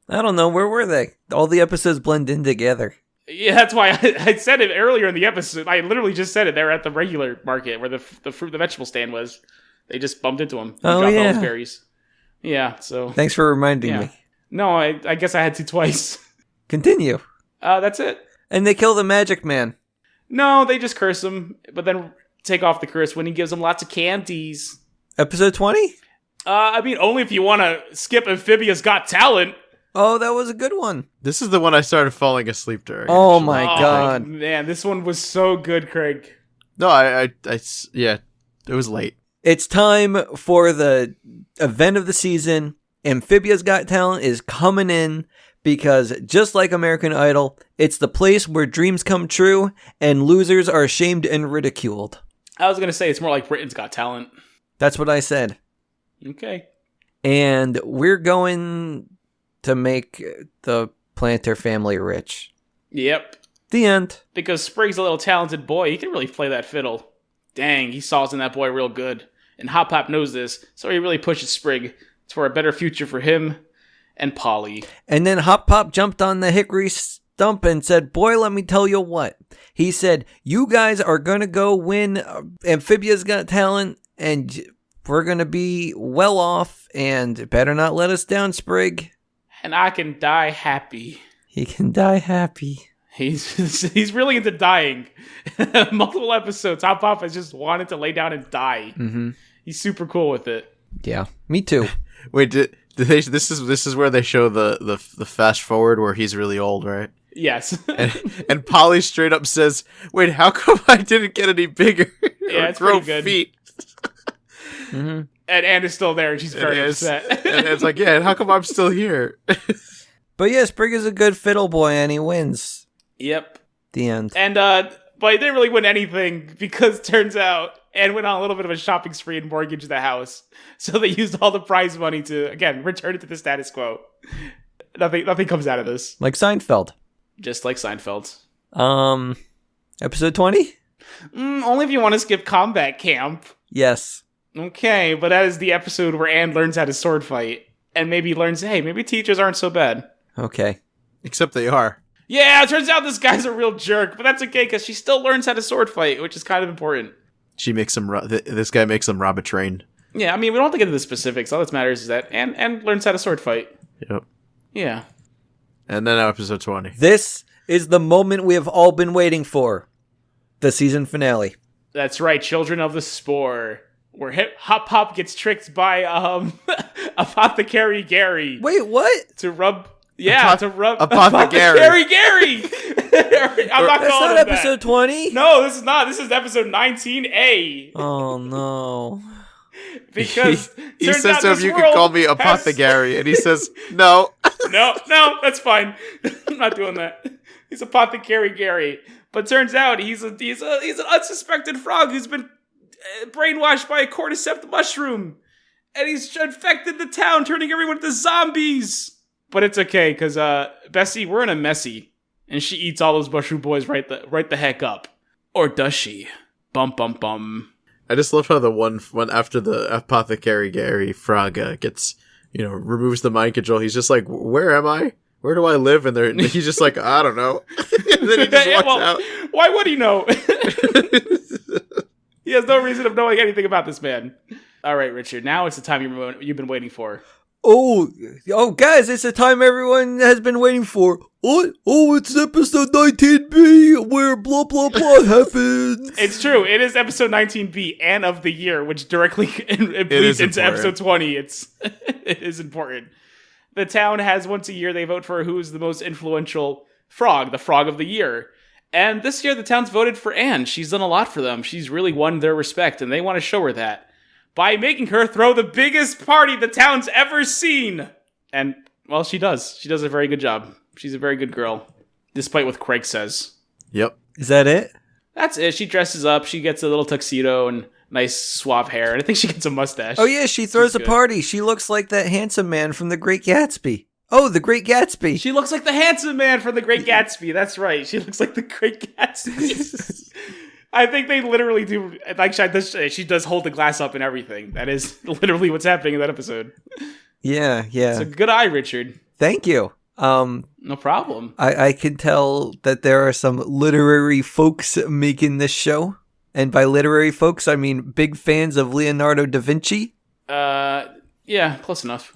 I don't know. Where were they? All the episodes blend in together. Yeah, that's why I said it earlier in the episode. I literally just said it. They were at the regular market where the fruit, the vegetable stand was. They just bumped into him. Oh, yeah. All berries. Yeah, so... Thanks for reminding Yeah. me. No, I guess I had to twice. Continue. That's it. And they kill the magic man. No, they just curse him, but then take off the curse when he gives them lots of candies. Episode 20? I mean, only if you want to skip Amphibia's Got Talent. Oh, that was a good one. This is the one I started falling asleep during. Oh actually. my god. Man, this one was so good, Craig. No, yeah, it was late. It's time for the event of the season. Amphibia's Got Talent is coming in because just like American Idol, it's the place where dreams come true and losers are shamed and ridiculed. I was going to say it's more like Britain's Got Talent. That's what I said. Okay. And we're going to make the Planter family rich. Yep. The end. Because Sprig's a little talented boy. He can really play that fiddle. Dang, he saws in that boy real good. And Hop Pop knows this, so he really pushes Sprig for a better future for him and Polly. And then Hop Pop jumped on the hickory stump and said, boy, let me tell you what. He said, you guys are going to go win Amphibia's Got Talent, and we're going to be well off, and better not let us down, Sprig. And I can die happy. He can die happy. He's really into dying. Multiple episodes, Hop Pop has just wanted to lay down and die. Mm-hmm. He's super cool with it. Yeah, me too. Wait, did they? This is where they show the fast forward where he's really old, right? Yes. And Polly straight up says, "Wait, how come I didn't get any bigger? Yeah, or it's grow pretty good. feet?" Mm-hmm. And Anne is still there, and she's very upset. And it's like, yeah, and how come I'm still here? But yeah, Sprig is a good fiddle boy, and he wins. Yep. The end. And but he didn't really win anything because turns out Anne went on a little bit of a shopping spree and mortgaged the house. So they used all the prize money to again return it to the status quo. Nothing comes out of this. Like Seinfeld. Just like Seinfeld. Episode 20? Only if you want to skip combat camp. Yes. Okay, but that is the episode where Anne learns how to sword fight. And maybe learns, hey, maybe teachers aren't so bad. Okay. Except they are. Yeah, it turns out this guy's a real jerk, but that's okay because she still learns how to sword fight, which is kind of important. She makes him. This guy makes him rob a train. Yeah, I mean, we don't have to get into the specifics. All that matters is that Anne learns how to sword fight. Yep. Yeah. And then episode 20. This is the moment we have all been waiting for. The season finale. That's right, Children of the Spore. Where Hop Pop gets tricked by Apothecary Gary. Wait, what? To rub... Yeah, to rub... Apothecary. Apothecary Gary! I'm not That's calling not him episode that. 20? No, this is not. This is episode 19A. Oh, no. Because he turns says out to him, this "You can world call me has- Apothecary," and he says, "No." No, that's fine. I'm not doing that. He's Apothecary Gary. But turns out he's an unsuspected frog who's been brainwashed by a cordyceps mushroom. And he's infected the town, turning everyone into zombies. But it's okay, because Bessie, we're in a messy. And she eats all those mushroom boys right the heck up. Or does she? Bum bum bum. I just love how the one after the Apothecary Gary frog gets, removes the mind control. He's just like, "Where am I? Where do I live?" And he's just like, "I don't know." And then he just walks out. Why would he know? He has no reason of knowing anything about this man. All right, Richard. Now it's the time you've been waiting for. Oh, guys, it's the time everyone has been waiting for. What? Oh, it's episode 19B where blah, blah, blah happens. It's true. It is episode 19B and of the year, which directly bleeds into episode 20. It is important. The town has once a year, they vote for who is the most influential frog, the frog of the year. And this year, the town's voted for Anne. She's done a lot for them. She's really won their respect, and they want to show her that by making her throw the biggest party the town's ever seen. And, well, she does. She does a very good job. She's a very good girl, despite what Craig says. Yep. Is that it? That's it. She dresses up. She gets a little tuxedo and nice suave hair. And I think she gets a mustache. Oh, yeah, she throws a party. She looks like that handsome man from The Great Gatsby. Oh, The Great Gatsby. She looks like the handsome man from The Great Gatsby. That's right. She looks like The Great Gatsby. I think they literally do. Like, she does hold the glass up and everything. That is literally what's happening in that episode. Yeah. It's a good eye, Richard. Thank you. No problem. I can tell that there are some literary folks making this show. And by literary folks, I mean big fans of Leonardo da Vinci. Yeah, close enough.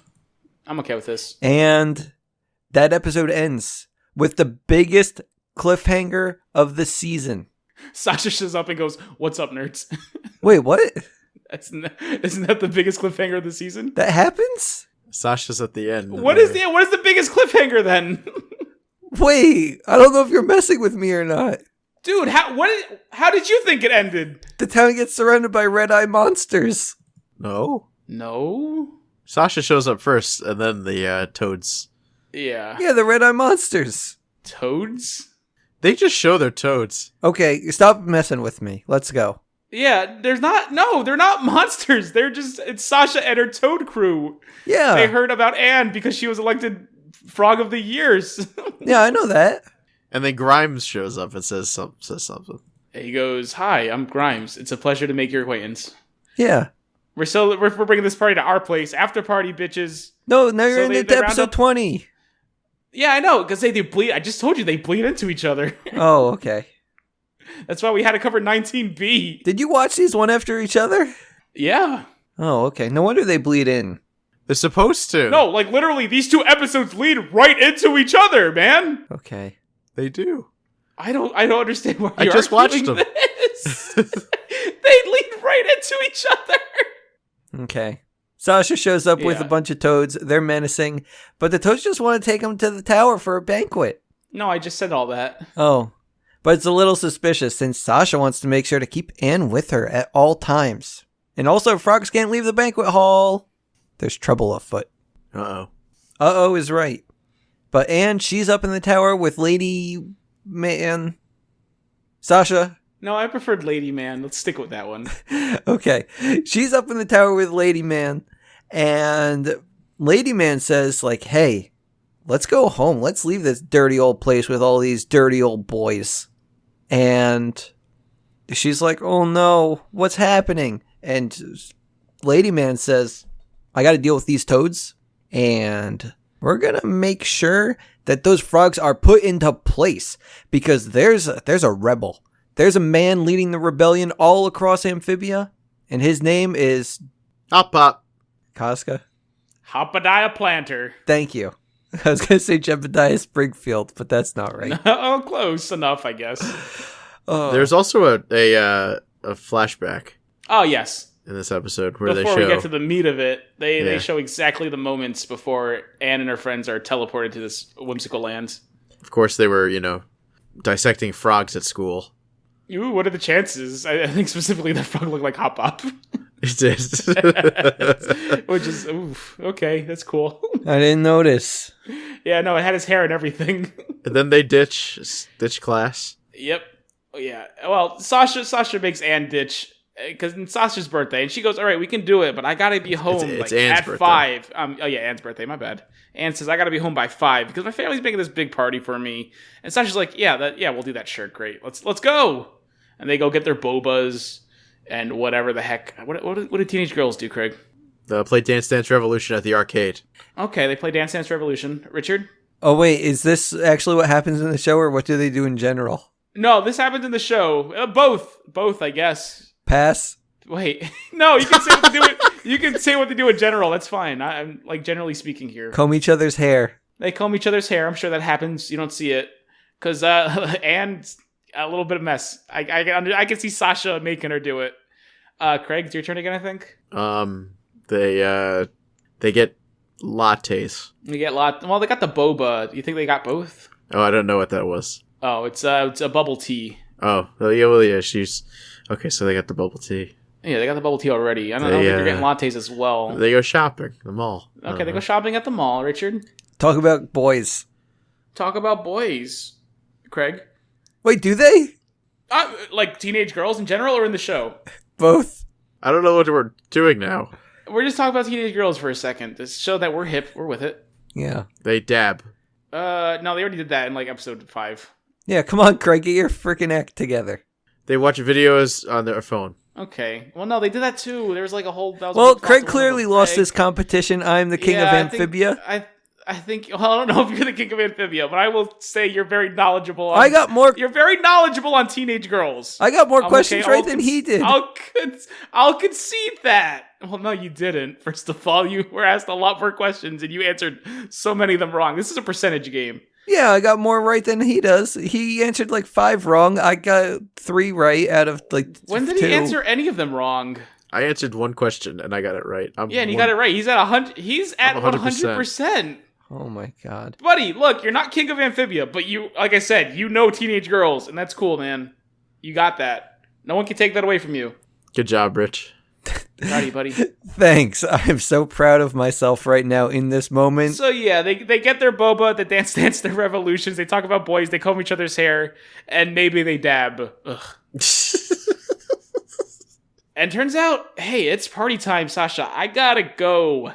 I'm okay with this. And that episode ends with the biggest cliffhanger of the season. Sasha shows up and goes, "What's up, nerds?" Wait, what? Isn't that the biggest cliffhanger of the season? That happens? Sasha's at the end. What is the biggest cliffhanger then? Wait, I don't know if you're messing with me or not. Dude, how did you think it ended? The town gets surrounded by red-eye monsters. No. Sasha shows up first, and then the toads. Yeah. Yeah, the red-eye monsters. Toads? They just show their toads. Okay, stop messing with me. Let's go. Yeah, they're not monsters. It's Sasha and her toad crew. Yeah. They heard about Anne because she was elected Frog of the Years. Yeah, I know that. And then Grimes shows up and says something. He goes, "Hi, I'm Grimes. It's a pleasure to make your acquaintance. Yeah. We're bringing this party to our place. After party, bitches." No, now you're So in they into round episode up- 20. Yeah, I know, because they bleed. I just told you they bleed into each other. Oh, okay. That's why we had to cover 19B. Did you watch these one after each other? Yeah. Oh, okay. No wonder they bleed in. They're supposed to. No, like literally, these two episodes lead right into each other, man. Okay. They do. I don't understand why I you're just watched doing them. this. They lead right into each other. Okay. Sasha shows up with Yeah. a bunch of toads. They're menacing, but the toads just want to take him to the tower for a banquet. No, I just said all that. Oh. But it's a little suspicious since Sasha wants to make sure to keep Anne with her at all times. And also, frogs can't leave the banquet hall. There's trouble afoot. Uh-oh. Uh-oh is right. But Anne, she's up in the tower with Lady Man. Sasha. No, I preferred Lady Man. Let's stick with that one. Okay. She's up in the tower with Lady Man. And Lady Man says, like, hey, let's go home. Let's leave this dirty old place with all these dirty old boys. And she's like, oh no, what's happening? And Lady Man says, I got to deal with these toads. And we're going to make sure that those frogs are put into place. Because there's a rebel. There's a man leading the rebellion all across Amphibia. And his name is Hop Pop. Casca. Hoppadiah Planter. Thank you. I was going to say Jebediah Springfield, but that's not right. Oh, close enough, I guess. Oh. There's also a flashback Oh, yes. in this episode where Before they show. we get to the meat of it, they Yeah. show exactly the moments before Anne and her friends are teleported to this whimsical land. Of course, they were, dissecting frogs at school. Ooh, what are the chances? I think specifically the frog looked like Hop Up. It did. Which is, oof, okay, that's cool. I didn't notice. Yeah, no, it had his hair and everything. And then they ditch class. Yep. Oh, yeah. Well, Sasha makes Anne ditch because it's Sasha's birthday, and she goes, "All right, we can do it, but I gotta be home it's Anne's at birthday. 5." Oh yeah, Anne's birthday. My bad. Anne says, "I gotta be home by 5 because my family's making this big party for me." And Sasha's like, "Yeah, we'll do that. Sure, great. Let's go." And they go get their bobas and whatever the heck. What do teenage girls do, Craig? Play Dance Dance Revolution at the arcade. Okay, they play Dance Dance Revolution. Richard? Oh, wait, is this actually what happens in the show, or what do they do in general? No, this happens in the show. Both, I guess. Pass? Wait, no, you can say what they do. You can say what they do in general. That's fine. I'm like generally speaking here. Comb each other's hair. They comb each other's hair. I'm sure that happens. You don't see it because Anne's a little bit of mess. I can see Sasha making her do it. Craig, it's your turn again, I think. They get lattes. You get Well, they got the boba. You think they got both? Oh, I don't know what that was. Oh, it's a bubble tea. Oh, yeah, she's okay. So they got the bubble tea. Yeah, they got the bubble tea already. I don't know if they're getting lattes as well. They go shopping the mall. Okay, they go shopping at the mall. Richard, Talk about boys. talk about boys. Craig, Wait, do they? like teenage girls in general, or in the show? Both? I don't know what we're doing now. We're just talking about teenage girls for a second to show that we're hip. We're with it. Yeah. They dab. No, they already did that in like episode 5. Yeah, come on, Craig, get your freaking act together. They watch videos on their phone. Okay. Well, no, they did that too. There was like a whole. That was a Well, whole plot Craig to clearly Craig. lost his competition. I'm the king of Yeah, I think- Amphibia. I think, well, I don't know if you're the king of Amphibia, but I will say you're very knowledgeable. You're very knowledgeable on teenage girls. I got more questions than he did. I'll concede that. Well, no, you didn't. First of all, you were asked a lot more questions, and you answered so many of them wrong. This is a percentage game. Yeah, I got more right than he does. He answered like 5 wrong. I got 3 right out of like When did 2. he answer any of them wrong? I answered one question and I got it right. And he got it right. He's at 100. He's at 100%. Oh my god, buddy! Look, you're not king of Amphibia, but you, like I said, you know teenage girls, and that's cool, man. You got that. No one can take that away from you. Good job, Rich. Howdy, buddy. Thanks. I'm so proud of myself right now in this moment. So yeah, they get their boba, they dance their revolutions, they talk about boys, they comb each other's hair, and maybe they dab. Ugh. And turns out, hey, it's party time, Sasha. I gotta go.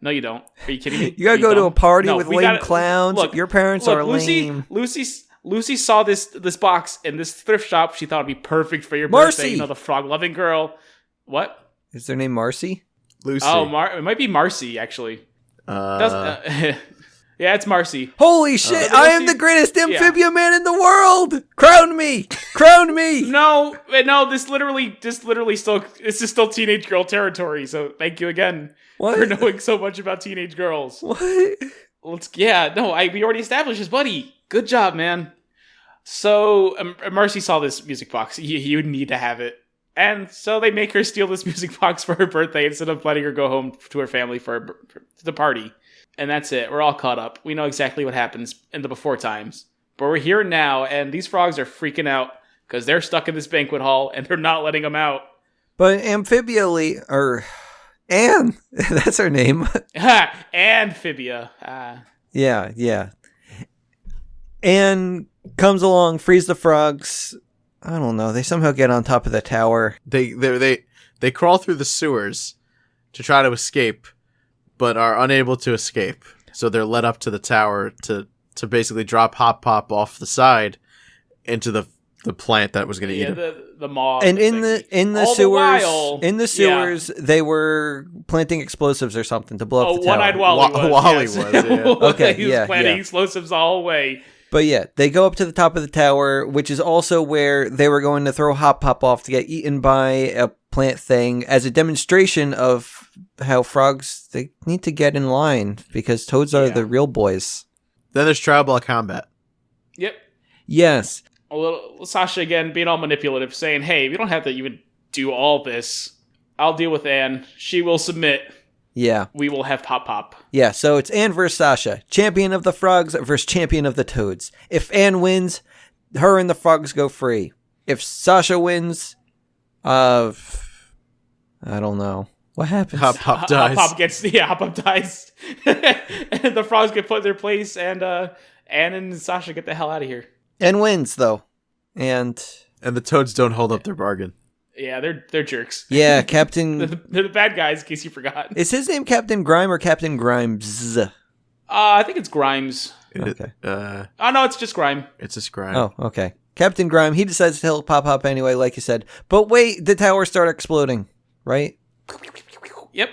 No, you don't. Are you kidding me? You gotta go to a party with lame clowns. Look, your parents are lame. Lucy saw this box in this thrift shop. She thought it'd be perfect for your birthday. You know, the frog-loving girl. What? Is their name Marcy? Lucy. Oh, it might be Marcy, actually. Yeah, it's Marcy. Holy shit, I am the greatest amphibia man in the world! Crown me! Crown me! No, this is still teenage girl territory, so thank you again for knowing so much about teenage girls. What? We already established this, buddy. Good job, man. So, Marcy saw this music box. You would need to have it. And so they make her steal this music box for her birthday instead of letting her go home to her family for the party. And that's it. We're all caught up. We know exactly what happens in the before times. But we're here now, and these frogs are freaking out because they're stuck in this banquet hall, and they're not letting them out. But Amphibia, Anne, that's her name. Amphibia. Yeah. Anne comes along, frees the frogs. I don't know. They somehow get on top of the tower. They crawl through the sewers to try to escape, but are unable to escape. So they're led up to the tower to basically drop Hop Pop off the side into the plant that was going to eat him. The mob. And in the sewers, they were planting explosives or something to blow up the tower. One-eyed Wally was. Yes. Was, yeah. Okay, he was planting explosives the whole way. But yeah, they go up to the top of the tower, which is also where they were going to throw Hop Pop off to get eaten by a plant thing as a demonstration of how frogs, they need to get in line because toads are the real boys. Then there's tribal combat. Yep. Yes. A little Sasha again being all manipulative, saying, hey, we don't have to even do all this. I'll deal with Anne. She will submit. Yeah. We will have Hop Pop. Yeah, so it's Anne versus Sasha. Champion of the frogs versus champion of the toads. If Anne wins, her and the frogs go free. If Sasha wins, I don't know. What happens? Hop Pop dies. Hop Pop dies. And the frogs get put in their place, and Anne and Sasha get the hell out of here. Anne wins, though. And the toads don't hold up their bargain. Yeah, they're jerks. Yeah, Captain... they're the bad guys, in case you forgot. Is his name Captain Grime or Captain Grimes? I think it's Grimes. Okay. No, it's just Grime. It's just Grime. Oh, okay. Captain Grime, he decides to help Pop Pop anyway, like you said. But wait, the towers start exploding, right? Yep.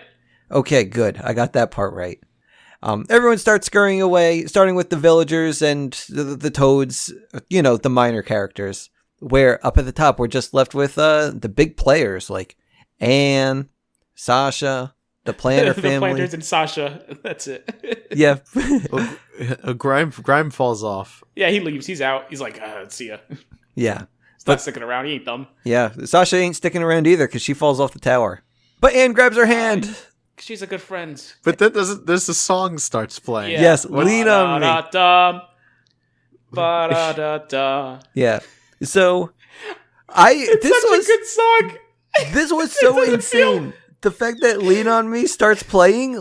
Okay, good. I got that part right. Everyone starts scurrying away, starting with the villagers and the toads, the minor characters. Where up at the top, we're just left with the big players like Anne, Sasha, the Planter family. The Planters and Sasha. That's it. Yeah. Grime falls off. Yeah, he leaves. He's out. He's like, see ya. Yeah. He's not sticking around. He ain't dumb. Yeah. Sasha ain't sticking around either because she falls off the tower. But Anne grabs her hand. She's a good friend. But then there's the song starts playing. Yeah. Yes, lean on me. Ba-da-da-da. Yeah. So, it's such a good song. This was so insane. The fact that Lean On Me starts playing,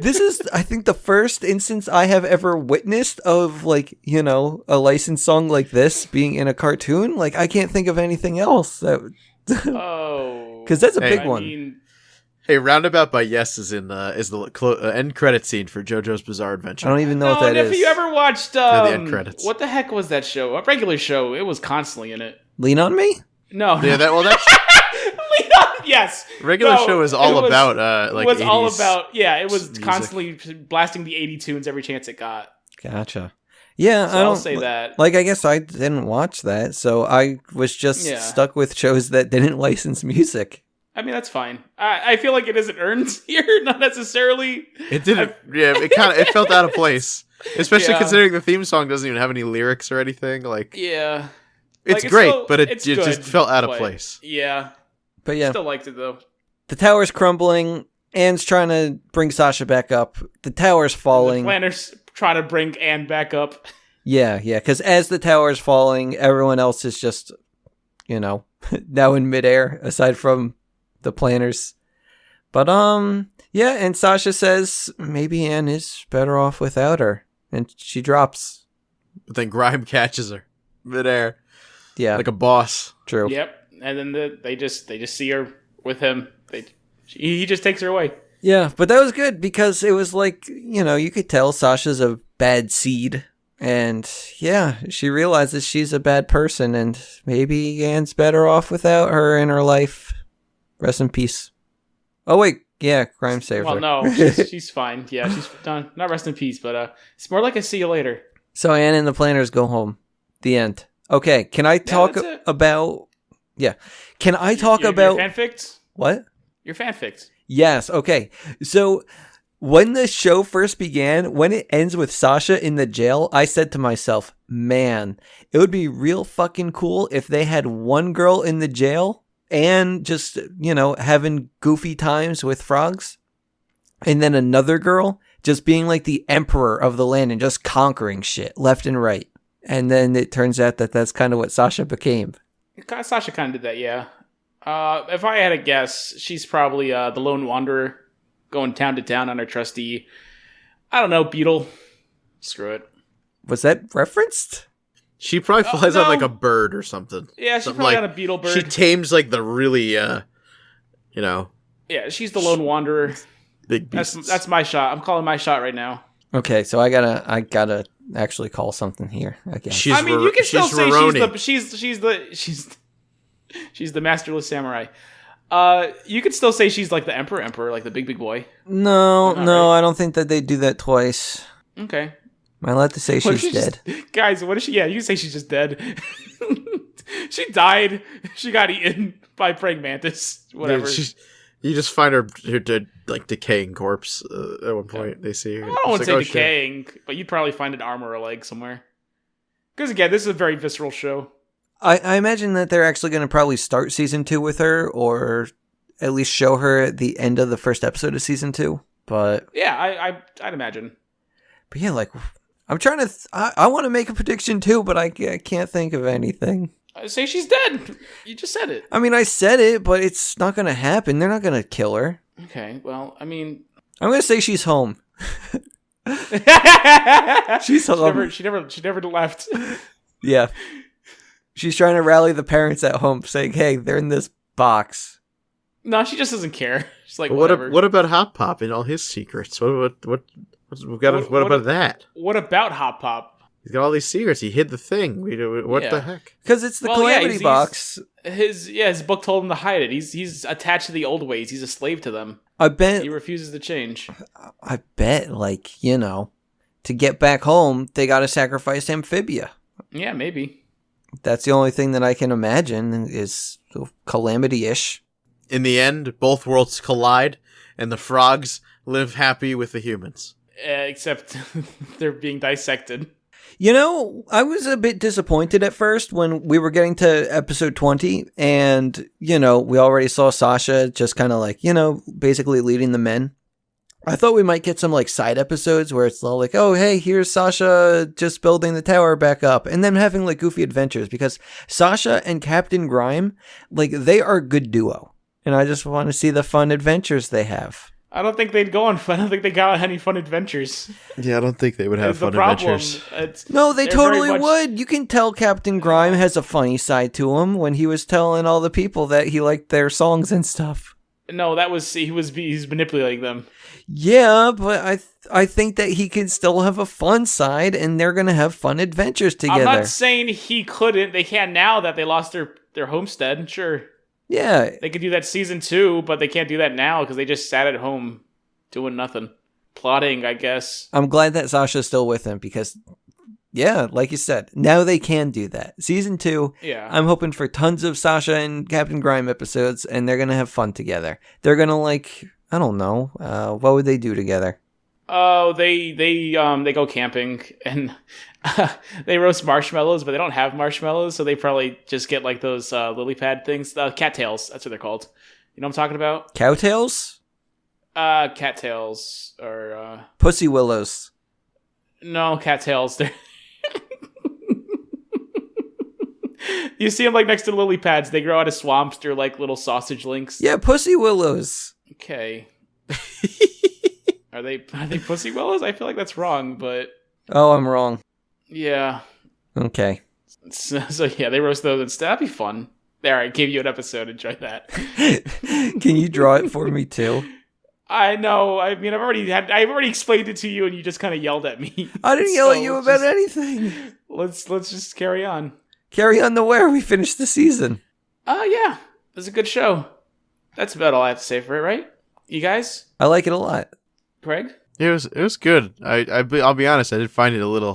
this is, I think, the first instance I have ever witnessed of, a licensed song like this being in a cartoon. I can't think of anything else. Because that's a big one. Hey, Roundabout by Yes is the end credit scene for JoJo's Bizarre Adventure. I don't even know what that is. If you ever watched the end credits. What the heck was that show? A regular show. It was constantly in it. Lean On Me? No. Yeah, that's Lean On. Yes. Regular No, show is it all was- about like was 80s all about it was music. constantly blasting the 80 tunes every chance it got. Gotcha. Yeah, So I don't I'll say that. Like, I guess I didn't watch that, so I was just Yeah. stuck with shows that didn't license music. I mean, that's fine. I feel like it isn't earned here, not necessarily. It didn't. It felt out of place, especially Yeah. considering the theme song doesn't even have any lyrics or anything. Like, Yeah. it's Like, great, still- but it it's just good, felt out of but place. Yeah. But yeah, Still liked it though. the tower's crumbling. Anne's trying to bring Sasha back up. The tower's falling. The planners trying to bring Anne back up. Yeah, because as the tower's falling, everyone else is just, now in midair, aside from the planners. But, yeah, and Sasha says maybe Anne is better off without her. And she drops. But then Grime catches her midair, Yeah, like a boss. true. Yep. And then they just see her with him. He just takes her away. Yeah, but that was good because it was like, you could tell Sasha's a bad seed. And yeah, she realizes she's a bad person and maybe Anne's better off without her in her life. Rest in peace. Oh, wait. Yeah, Grime saved Well, her. no, she's fine. Yeah, she's done. Not rest in peace, but it's more like a see you later. So Anne and the planners go home. The end. Okay, can I talk that's it. about... Yeah. Can I talk about... Your fanfics? What? Your fanfics. Yes, okay. So when the show first began, when it ends with Sasha in the jail, I said to myself, man, it would be real fucking cool if they had one girl in the jail and just, having goofy times with frogs. And then another girl just being like the emperor of the land and just conquering shit left and right. And then it turns out that that's kind of what Sasha became. Sasha kind of did that, yeah. If I had a guess, she's probably the lone wanderer going town to town on her trusty, I don't know, beetle. Screw it. Was that referenced? She probably flies no. on like a bird or something. Yeah, she's Something probably like- on a beetle bird. She tames like the really, Yeah, she's the lone wanderer. big beasts. That's my shot. I'm calling my shot right now. Okay, so I gotta actually call something here. Okay. She's I mean, you can still she's say Roroni. she's the masterless samurai. You could still say she's like the emperor, like the big boy. No, Not no, right. I don't think that they do that twice. Okay, Am I allowed to say What if she's dead? guys, what is she? Yeah, you can say she's just dead. She died. She got eaten by praying mantis. Whatever. You just find her dead, like decaying corpse at one point. They see her. I don't want It's to say like, oh, shit. decaying, but you'd probably find an arm or a leg somewhere. Because again, this is a very visceral show. I imagine that they're actually going to probably start season 2 with her, or at least show her at the end of the first episode of season 2. But Yeah, I'd imagine. yeah, like I'm trying to. I want to make a prediction too, but I can't think of anything. I say she's dead. You just said it. I mean, I said it, but it's not going to happen. They're not going to kill her. Okay, well, I mean, I'm going to say she's home. She's home. she never left. Yeah. She's trying to rally the parents at home, saying, hey, they're in this box. No, she just doesn't care. She's like, But whatever. what about Hop Pop and all his secrets? What about that? What about Hop Pop? He's got all these secrets. He hid the thing. What Yeah. the heck? Because it's the Well, yeah, Calamity he's- box. His book told him to hide it. He's attached to the old ways. He's a slave to them. I bet, He refuses to change. like, to get back home, they got to sacrifice Amphibia. Yeah, maybe. That's the only thing that I can imagine is Calamity-ish. In the end, both worlds collide, and the frogs live happy with the humans. Except they're being dissected. I was a bit disappointed at first when we were getting to episode 20 and, we already saw Sasha just kind of like, basically leading the men. I thought we might get some like side episodes where it's all like, oh, hey, here's Sasha just building the tower back up and then having like goofy adventures because Sasha and Captain Grime, like they are a good duo. And I just want to see the fun adventures they have. I don't think they'd go on fun. I don't think they got any fun adventures. Yeah, I don't think they would have That's the fun problem. adventures. No, they They're totally very much- would. You can tell Captain Grime has a funny side to him when he was telling all the people that he liked their songs and stuff. No, he's manipulating them. Yeah, but I think that he can still have a fun side and they're going to have fun adventures together. I'm not saying he couldn't. They can now that they lost their homestead. Sure. Yeah. They could do that season 2, but they can't do that now because they just sat at home doing nothing. Plotting, I guess. I'm glad that Sasha's still with him because, yeah, like you said, now they can do that. Season 2, Yeah. I'm hoping for tons of Sasha and Captain Grime episodes, and they're going to have fun together. They're going to, I don't know, what would they do together? Oh, they go camping and they roast marshmallows, but they don't have marshmallows, so they probably just get those lily pad things, cattails. That's what they're called. You know what I'm talking about? Cowtails? Cattails or Pussy willows. no, cattails. They're you see them next to the lily pads. They grow out of swamps. They're like little sausage links. Yeah, pussy willows. Okay. Are they pussy willows? I feel like that's wrong, but Oh, I'm wrong. yeah. Okay. So yeah, they roast those instead. That'd be fun. There, I gave you an episode. Enjoy that. Can you draw it for me too? I know. I mean, I've already explained it to you, and you just kind of yelled at me. I didn't yell at you about anything. Let's just carry on. Carry on to where we finished the season. Oh yeah, it was a good show. That's about all I have to say for it, right? You guys, I like it a lot. Craig? It was good. I'll be honest. I did find it a little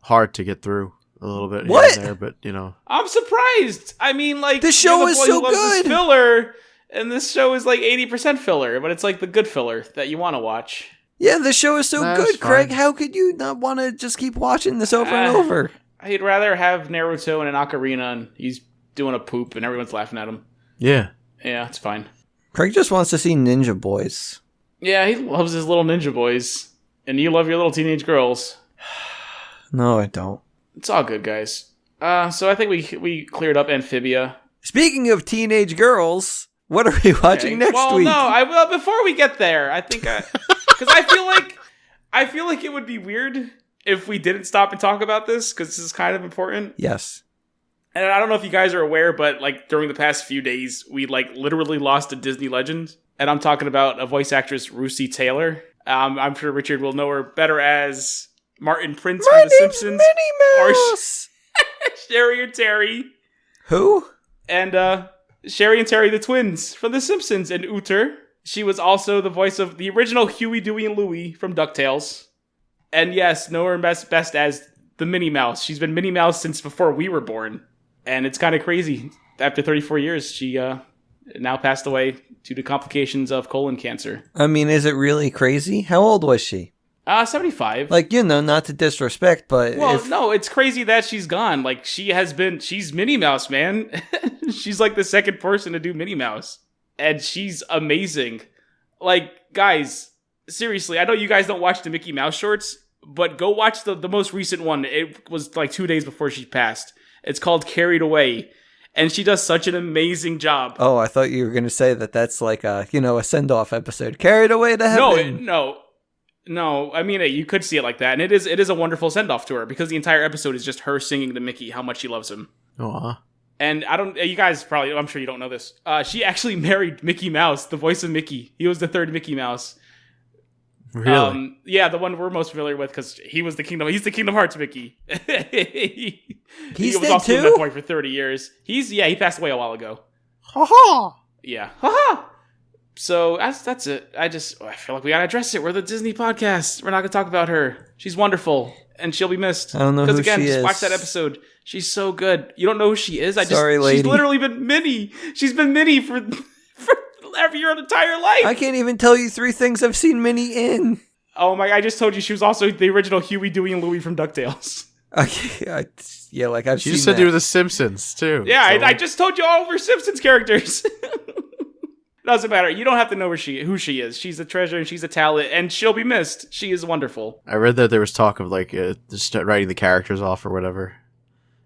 hard to get through a little bit What? here and there, but you know. I'm surprised. I mean, This show you're the is boy so who loves this good. filler, and this show is 80% filler, but it's the good filler that you want to watch. Yeah, the show is so Nah, good, it's Craig. fine. How could you not want to just keep watching this over and over? I'd rather have Naruto in an ocarina, and he's doing a poop, and everyone's laughing at him. Yeah. Yeah, it's fine. Craig just wants to see Ninja Boys. Yeah, he loves his little ninja boys, and you love your little teenage girls. No, I don't. It's all good, guys. So I think we cleared up Amphibia. Speaking of teenage girls, what are we watching next well, week? no, before we get there, I think because I feel like it would be weird if we didn't stop and talk about this because this is kind of important. Yes. And I don't know if you guys are aware, but during the past few days, we literally lost a Disney legend, and I'm talking about a voice actress, Russi Taylor. I'm sure Richard will know her better as Martin Prince My from The name's Simpsons, Minnie or Mouse. Sherry and Terry, Who? and Sherry and Terry the twins from The Simpsons, and Uther. She was also the voice of the original Huey, Dewey, and Louie from DuckTales. And yes, know her best as the Minnie Mouse. She's been Minnie Mouse since before we were born. And it's kind of crazy. After 34 years, she now passed away due to complications of colon cancer. I mean, is it really crazy? How old was she? 75. Not to disrespect, but Well, no, it's crazy that she's gone. She's Minnie Mouse, man. She's the second person to do Minnie Mouse. And she's amazing. Guys, seriously, I know you guys don't watch the Mickey Mouse shorts, but go watch the most recent one. It was 2 days before she passed. It's called Carried Away. And she does such an amazing job. Oh, I thought you were going to say that's a send-off episode. Carried away to heaven. No. I mean, you could see it like that. And it is a wonderful send-off to her because the entire episode is just her singing to Mickey how much she loves him. Aw. And you guys probably, I'm sure you don't know this. She actually married Mickey Mouse, the voice of Mickey. He was the third Mickey Mouse. Really? Yeah, the one we're most familiar with because he's the Kingdom Hearts Mickey. he was dead also too? that boy for 30 years. He passed away a while ago. Ha ha! Yeah. Ha-ha! So that's it. I feel like we gotta address it. We're the Disney podcast. We're not gonna talk about her. She's wonderful. And she'll be missed. I don't know who again, she just is. watch that episode. She's so good. You don't know who she is? Sorry, lady. She's literally been Minnie. She's been Minnie for your entire life. I can't even tell you 3 things I've seen Minnie in. Oh my! I just told you she was also the original Huey, Dewey, and Louie from DuckTales. I've She seen just said that. you were The Simpsons too. Yeah, so- I just told you all of her Simpsons characters. Doesn't matter. You don't have to know who she is. She's a treasure and she's a talent, and she'll be missed. She is wonderful. I read that there was talk of just writing the characters off or whatever,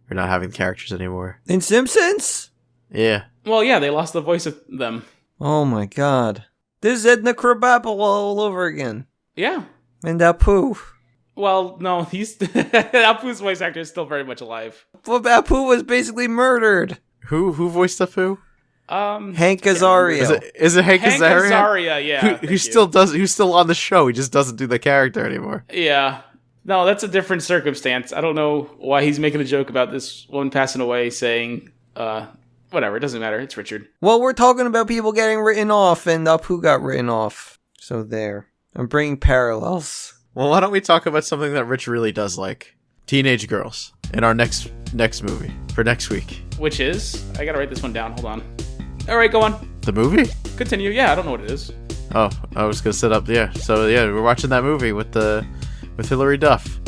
or not having characters anymore. In Simpsons? Yeah. Well, yeah, they lost the voice of them. Oh my god. This is Edna Krabappel all over again. Yeah. And Apu. Well, no, Apu's voice actor is still very much alive. Well, Apu was basically murdered. Who voiced Apu? Hank Azario. Is it Hank Hank Azaria? Azaria, yeah. Who's still on the show? He just doesn't do the character anymore. Yeah. No, that's a different circumstance. I don't know why he's making a joke about this woman passing away, saying, Whatever, it doesn't matter. It's Richard. Well, we're talking about people getting written off and who got written off. So there. I'm bringing parallels. Well, why don't we talk about something that Rich really does like? Teenage girls in our next movie for next week. Which is? I gotta write this one down. Hold on. All right, go on. The movie? Continue. Yeah, I don't know what it is. Oh, I was gonna set up. Yeah. So yeah, we're watching that movie with Hilary Duff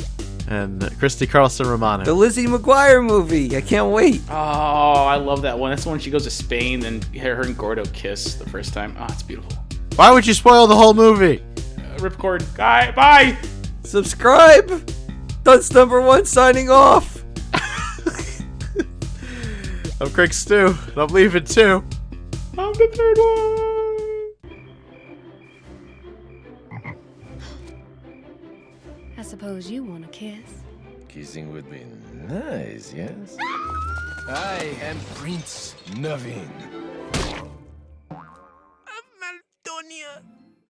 and Christy Carlson Romano. The Lizzie McGuire movie. I can't wait. Oh, I love that one. That's the one she goes to Spain and her and Gordo kiss the first time. Oh, it's beautiful. Why would you spoil the whole movie? Ripcord. Guy, bye! Subscribe! Dunce number 1 signing off. I'm Craig Stew, and I'm leaving too. I'm the third one! I suppose you want a kiss. Kissing would be nice, yes? I am Prince Naveen. Maldonia.